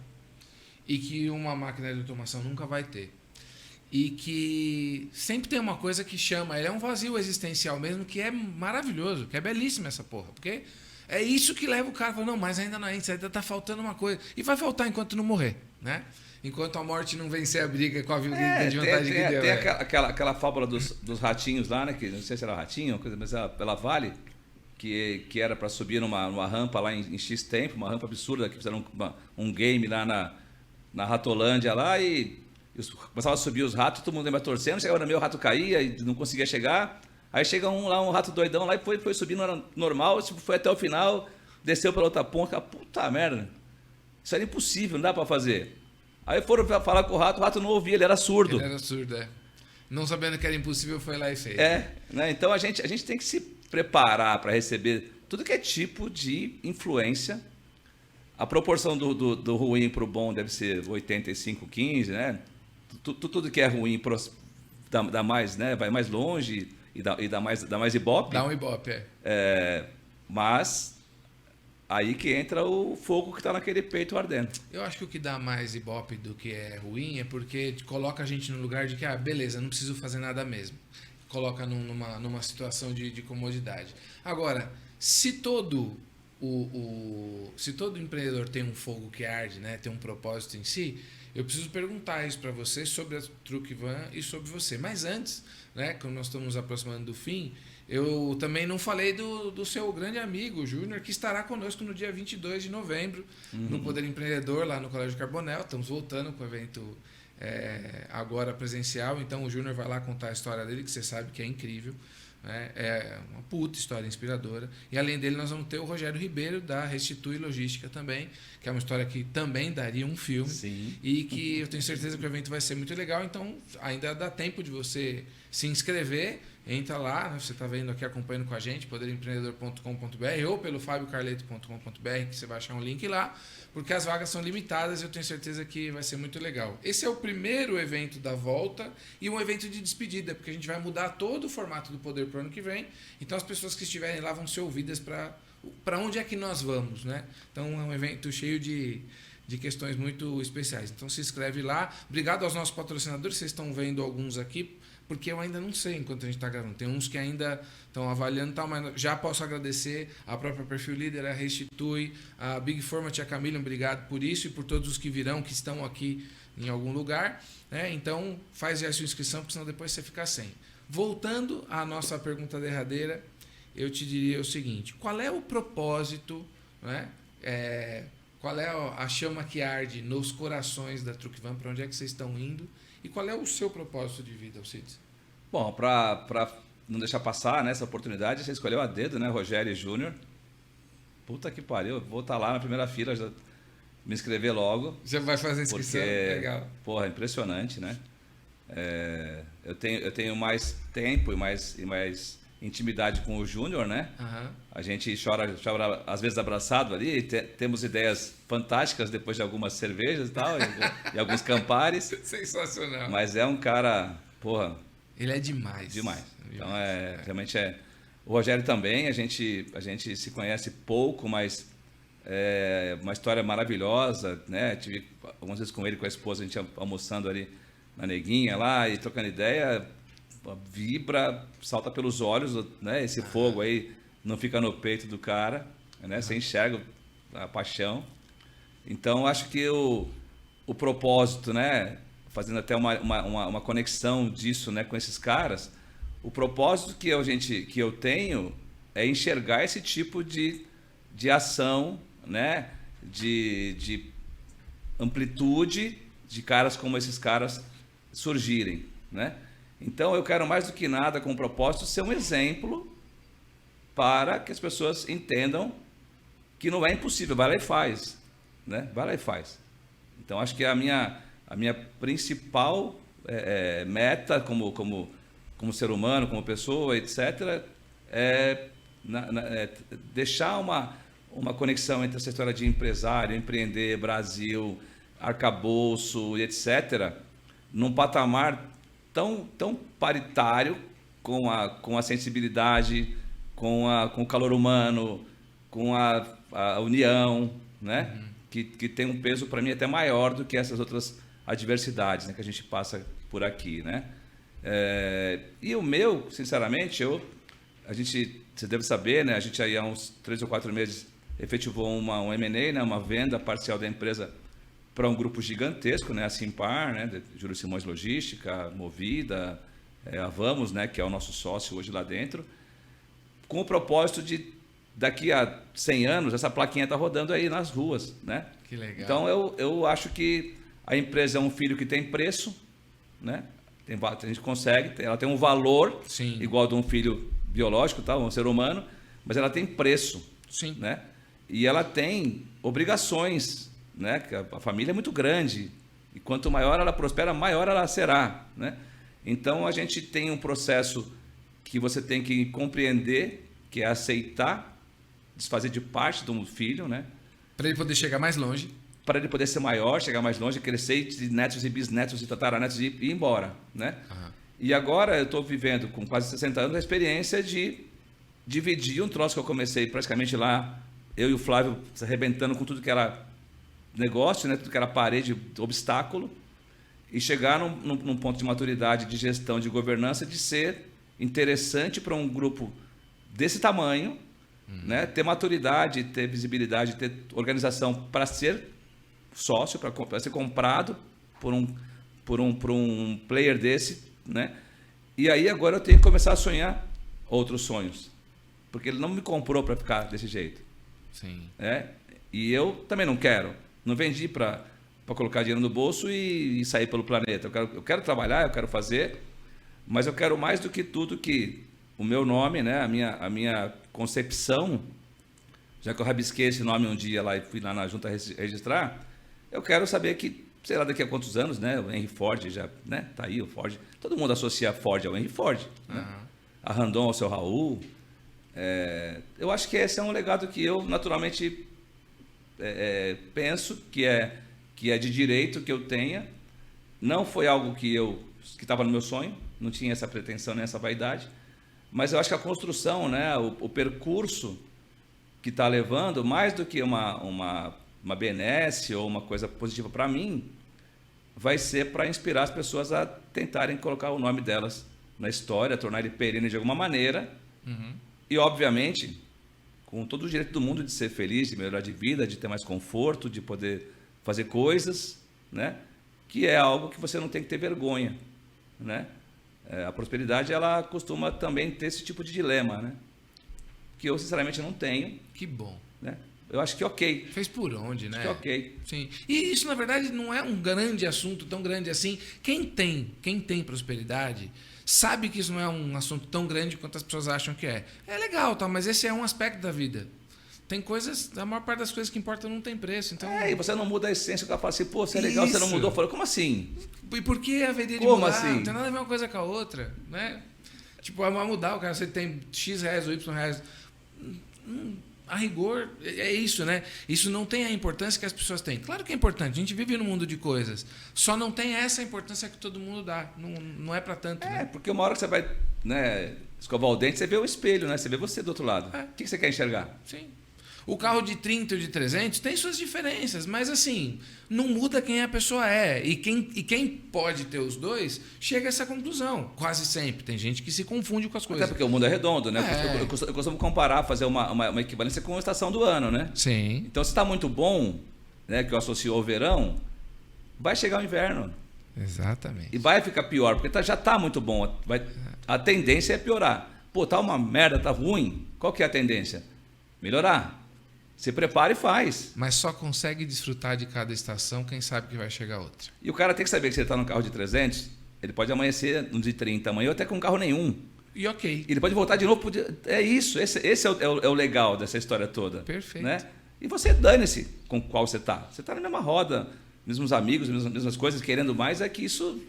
A: E que uma máquina de automação nunca vai ter. E que sempre tem uma coisa que chama, ele é um vazio existencial mesmo, que é maravilhoso, que é belíssimo essa porra, porque é isso que leva o cara a falar, não, mas ainda não é isso, ainda tá faltando uma coisa. E vai faltar enquanto não morrer, né? Enquanto a morte não vencer a briga com a vida de vantagem que deu.
B: Tem aquela fábula dos ratinhos lá, né? Que não sei se era ratinho, mas ela vale, que era para subir numa rampa lá em X tempo, uma rampa absurda, que fizeram um game lá na Ratolândia lá e começava a subir os ratos, todo mundo ia torcendo, chegava no meio, o rato caía e não conseguia chegar. Aí chega um rato doidão lá e foi subindo normal, foi até o final, desceu pela outra ponta, puta merda, isso era impossível, não dá para fazer. Aí foram falar com o rato não ouvia, ele era surdo.
A: Ele era surdo, é. Não sabendo que era impossível, foi lá e fez.
B: Né? Então a gente tem que se preparar para receber tudo que é tipo de influência. A proporção do ruim para o bom deve ser 85-15, né? Tudo que é ruim dá mais, né? Vai mais longe e dá mais ibope.
A: Dá um ibope,
B: mas aí que entra o fogo que está naquele peito ardendo.
A: Eu acho que o que dá mais ibope do que é ruim é porque coloca a gente no lugar de que, beleza, não preciso fazer nada mesmo. Coloca numa situação de comodidade. Agora, se todo empreendedor tem um fogo que arde, né, tem um propósito em si, eu preciso perguntar isso para você sobre a Truckvan e sobre você. Mas antes, né, quando nós estamos nos aproximando do fim, eu também não falei do seu grande amigo, Júnior, que estará conosco no dia 22 de novembro, no Poder Empreendedor, lá no Colégio Carbonel. Estamos voltando com o evento agora presencial, então o Júnior vai lá contar a história dele, que você sabe que é incrível. É uma puta história inspiradora. E além dele, nós vamos ter o Rogério Ribeiro, da Restitui Logística também, que é uma história que também daria um filme.
B: Sim.
A: E que eu tenho certeza que o evento vai ser muito legal. Então, ainda dá tempo de você se inscrever. Entra lá, né? Você está vendo aqui, acompanhando com a gente, poderempreendedor.com.br ou pelo fabiocarleto.com.br, que você vai achar um link lá, porque as vagas são limitadas e eu tenho certeza que vai ser muito legal. Esse é o primeiro evento da volta e um evento de despedida, porque a gente vai mudar todo o formato do Poder para o ano que vem. Então, as pessoas que estiverem lá vão ser ouvidas para onde é que nós vamos, né? Então, é um evento cheio de questões muito especiais. Então, se inscreve lá. Obrigado aos nossos patrocinadores, vocês estão vendo alguns aqui. porque eu ainda não sei enquanto a gente está gravando. Tem uns que ainda estão avaliando e tal, mas já posso agradecer a própria Perfil Líder, a Restitui, a Big Format e a Camila, obrigado por isso e por todos os que virão, que estão aqui em algum lugar. Né? Então, faz já a sua inscrição, porque senão depois você fica sem. Voltando à nossa pergunta derradeira, eu te diria o seguinte: qual é o propósito, né? Qual é a chama que arde nos corações da Truckvan? Para onde é que vocês estão indo? E qual é o seu propósito de vida, Alcides?
B: Bom, para não deixar passar, né, essa oportunidade, você escolheu a dedo, né, Rogério Júnior. Puta que pariu, vou estar lá na primeira fila, já me inscrever logo.
A: Já vai fazer a inscrição?
B: Porque,
A: legal.
B: Porra, impressionante, né? Eu tenho mais tempo e mais intimidade com o Júnior, né?
A: Uhum.
B: A gente chora às vezes abraçado ali, temos ideias fantásticas depois de algumas cervejas e tal, e alguns campares.
A: Sensacional.
B: Mas é um cara, porra...
A: Ele é demais.
B: Demais. Então, realmente é... O Rogério também, a gente se conhece pouco, mas é uma história maravilhosa, né? Tive algumas vezes com ele, com a esposa, a gente almoçando ali na Neguinha lá e trocando ideia, vibra, salta pelos olhos, né? Esse fogo aí não fica no peito do cara, né? Você enxerga a paixão. Então, acho que o propósito, né? Fazendo até uma conexão disso, né? Com esses caras, o propósito que eu tenho é enxergar esse tipo de ação, né? De amplitude de caras como esses caras surgirem, né? Então, eu quero mais do que nada, com o propósito, ser um exemplo para que as pessoas entendam que não é impossível, vai lá e faz, né? Vai lá e faz. Então, acho que a minha principal meta como ser humano, como pessoa, etc., é deixar uma conexão entre essa história de empresário, empreender, Brasil, arcabouço, etc., num patamar tão paritário com a sensibilidade, com o calor humano, com a união, né? Uhum. Que tem um peso para mim até maior do que essas outras adversidades, né, que a gente passa por aqui, né? E o meu, sinceramente, você deve saber, né? A gente aí há uns 3 ou 4 meses efetivou um M&A, né? Uma venda parcial da empresa para um grupo gigantesco, né? A Simpar, né? Júlio Simões Logística, Movida, a Vamos, né? Que é o nosso sócio hoje lá dentro, com o propósito de, daqui a 100 anos, essa plaquinha tá rodando aí nas ruas, né?
A: Que legal.
B: Então, eu acho que a empresa é um filho que tem preço, né? A gente consegue, ela tem um valor, sim, igual de um filho biológico, tá? Um ser humano, mas ela tem preço, sim, né? E ela tem obrigações, né? Que a família é muito grande e quanto maior ela prospera, maior ela será, né? Então a gente tem um processo que você tem que compreender, que é aceitar, desfazer de parte de um filho, né?
A: Para ele poder chegar mais longe.
B: Para ele poder ser maior, chegar mais longe, crescer, e netos e bisnetos e tataranetos e ir embora, né? Uhum. E agora eu estou vivendo com quase 60 anos a experiência de dividir um troço que eu comecei praticamente lá, eu e o Flávio se arrebentando com tudo que era negócio, né? Tudo que era parede, obstáculo, e chegar num ponto de maturidade, de gestão, de governança, de ser interessante para um grupo desse tamanho, né? Ter maturidade, ter visibilidade, ter organização para ser sócio, para ser comprado por um player desse, né? E aí agora eu tenho que começar a sonhar outros sonhos, porque ele não me comprou para ficar desse jeito.
A: Sim.
B: E eu também não quero. Não vendi para colocar dinheiro no bolso e sair pelo planeta. Eu quero trabalhar, eu quero fazer, mas eu quero mais do que tudo que o meu nome, né? A minha concepção, já que eu rabisquei esse nome um dia lá e fui lá na junta registrar, eu quero saber que, sei lá, daqui a quantos anos, né? O Henry Ford já, né? Tá aí o Ford. Todo mundo associa a Ford ao Henry Ford, né? Uhum. A Randon ao seu Raul. Eu acho que esse é um legado que eu naturalmente penso que é de direito que eu tenha. Não foi algo que estava no meu sonho, não tinha essa pretensão nem essa vaidade, mas eu acho que a construção, né, o percurso que está levando, mais do que uma benesse ou uma coisa positiva para mim, vai ser para inspirar as pessoas a tentarem colocar o nome delas na história, tornar ele perene de alguma maneira. E, obviamente, com todo o direito do mundo de ser feliz, de melhorar de vida, de ter mais conforto, de poder fazer coisas, né? Que é algo que você não tem que ter vergonha, né? A prosperidade, ela costuma também ter esse tipo de dilema, né? Que eu, sinceramente, não tenho.
A: Que bom.
B: Né? Eu acho que ok.
A: Fez por onde, né?
B: Acho que ok.
A: Sim. E isso, na verdade, não é um grande assunto, tão grande assim. Quem tem prosperidade sabe que isso não é um assunto tão grande quanto as pessoas acham que é. É legal, tá? Mas esse é um aspecto da vida. Tem coisas, a maior parte das coisas que importam não tem preço. Então...
B: e você não muda a essência. O cara fala assim, pô, você é legal, você não mudou. Eu falo, como assim?
A: E por que haveria de
B: como
A: mudar?
B: assim?
A: Não tem nada a ver uma coisa com a outra, né? Tipo, vai mudar, o cara, você tem X reais ou Y reais. A rigor, é isso, né? Isso não tem a importância que as pessoas têm. Claro que é importante, a gente vive num mundo de coisas. Só não tem essa importância que todo mundo dá. Não é para tanto, né?
B: Porque uma hora que você vai, né, escovar o dente, você vê o espelho, né? Você vê você do outro lado. O que você quer enxergar?
A: Sim. O carro de 30 ou de 300 tem suas diferenças, mas assim, não muda quem a pessoa é. E quem pode ter os dois, chega a essa conclusão. Quase sempre. Tem gente que se confunde com as coisas.
B: Até porque o mundo é redondo, né? Eu costumo comparar, fazer uma equivalência com a estação do ano, né?
A: Sim.
B: Então, se está muito bom, né, que eu associo ao verão, vai chegar o inverno.
A: Exatamente.
B: E vai ficar pior, porque já está muito bom. A tendência é piorar. Pô, tá uma merda, tá ruim. Qual que é a tendência? Melhorar. Se prepara e faz.
A: Mas só consegue desfrutar de cada estação quem sabe que vai chegar outra.
B: E o cara tem que saber que se ele está num carro de 300, ele pode amanhecer no de 30 amanhã ou até com um carro nenhum.
A: E ok.
B: Ele pode voltar de novo. É isso. Esse é o legal dessa história toda.
A: Perfeito.
B: Né? E você dane-se com qual você está. Você está na mesma roda, mesmos amigos, mesmas coisas, querendo mais, é que isso...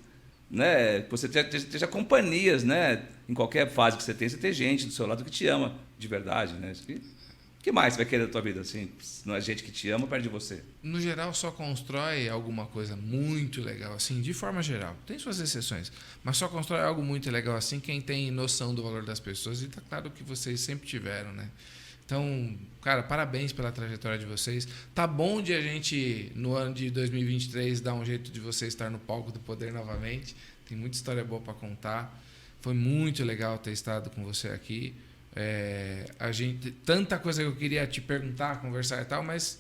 B: Né, que você esteja companhias, né? Em qualquer fase que você tem gente do seu lado que te ama de verdade. Né? O que mais você vai querer da tua vida? Assim, não é gente que te ama perto de você.
A: No geral, só constrói alguma coisa muito legal, assim, de forma geral. Tem suas exceções, mas só constrói algo muito legal assim quem tem noção do valor das pessoas. E tá claro que vocês sempre tiveram, né? Então, cara, parabéns pela trajetória de vocês. Tá bom de a gente, no ano de 2023, dar um jeito de você estar no palco do Poder novamente. Tem muita história boa para contar. Foi muito legal ter estado com você aqui. Tanta coisa que eu queria te perguntar, conversar e tal, mas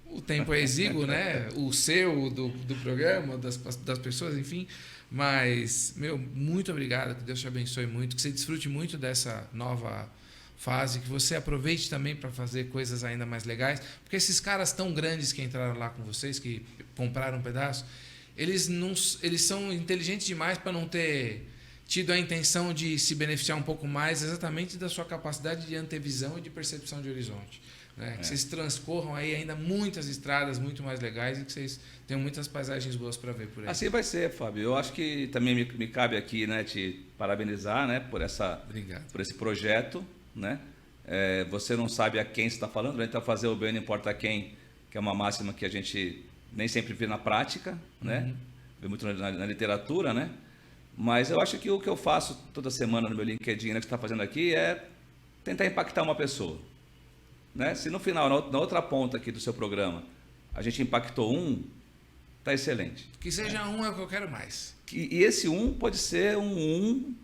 A: o tempo é exíguo, né? O seu, do programa, das pessoas, enfim. Mas, muito obrigado, que Deus te abençoe muito, que você desfrute muito dessa nova fase, que você aproveite também para fazer coisas ainda mais legais, porque esses caras tão grandes que entraram lá com vocês, que compraram um pedaço, eles são inteligentes demais para não ter tido a intenção de se beneficiar um pouco mais exatamente da sua capacidade de antevisão e de percepção de horizonte. Né? Que vocês transcorram aí ainda muitas estradas muito mais legais e que vocês tenham muitas paisagens boas para ver por aí.
B: Assim vai ser, Fábio. Eu acho que também me cabe aqui, né, te parabenizar, né, por esse projeto. Né? Você não sabe a quem você está falando, a gente vai fazer o bem, não importa quem, que é uma máxima que a gente nem sempre vê na prática, né? Vê muito na literatura, né? Mas eu acho que o que eu faço toda semana no meu LinkedIn, né, que você está fazendo aqui, é tentar impactar uma pessoa. Né? Se no final, na outra ponta aqui do seu programa, a gente impactou está excelente.
A: Que seja é o que eu quero mais.
B: E esse pode ser um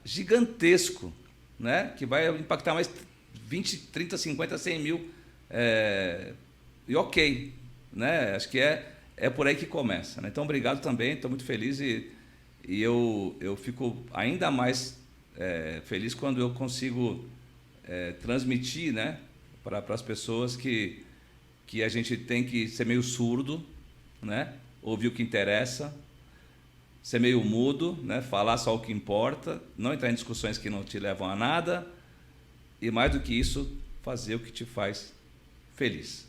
B: gigantesco, né? Que vai impactar mais 20, 30, 50, 100 mil. E ok. Né? Acho que é por aí que começa. Né? Então, obrigado também. Estou muito feliz e eu fico ainda mais feliz quando eu consigo transmitir, né, para as pessoas que a gente tem que ser meio surdo, né? Ouvir o que interessa, ser meio mudo, né? Falar só o que importa, não entrar em discussões que não te levam a nada e, mais do que isso, fazer o que te faz feliz.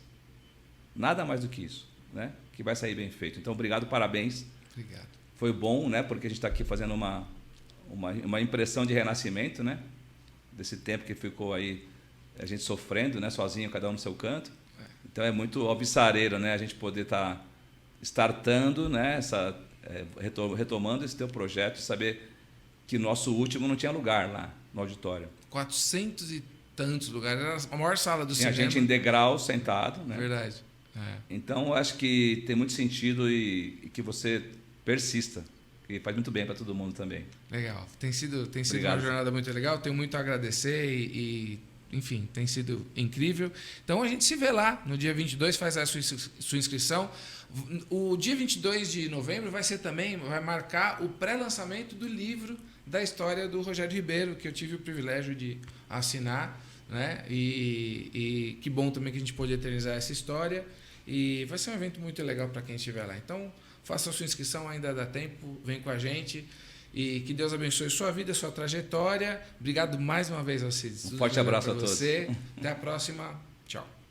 B: Nada mais do que isso, né? Que vai sair bem feito. Então, obrigado, parabéns.
A: Obrigado.
B: Foi bom, né? Porque a gente está aqui fazendo uma impressão de renascimento, né? Desse tempo que ficou aí a gente sofrendo, né? Sozinho, cada um no seu canto. Então, é muito alvissareiro, né? A gente poder estar startando, né? Retomando esse teu projeto e saber que o nosso último não tinha lugar lá no auditório.
A: 400 e tantos lugares. Era a maior sala do cinema.
B: Tinha gente em degrau, sentado. Né?
A: Verdade.
B: Então, eu acho que tem muito sentido e que você persista. que faz muito bem para todo mundo também.
A: Legal. Tem sido uma jornada muito legal. Tenho muito a agradecer enfim, tem sido incrível. Então, a gente se vê lá no dia 22, faz a sua inscrição. O dia 22 de novembro vai marcar o pré-lançamento do livro da história do Rogério Ribeiro, que eu tive o privilégio de assinar, né? E que bom também que a gente pôde eternizar essa história. E vai ser um evento muito legal para quem estiver lá. Então, faça a sua inscrição, ainda dá tempo, vem com a gente. E que Deus abençoe sua vida, sua trajetória. Obrigado mais uma vez, Alcides.
B: Um forte abraço a todos.
A: Até a próxima. Tchau.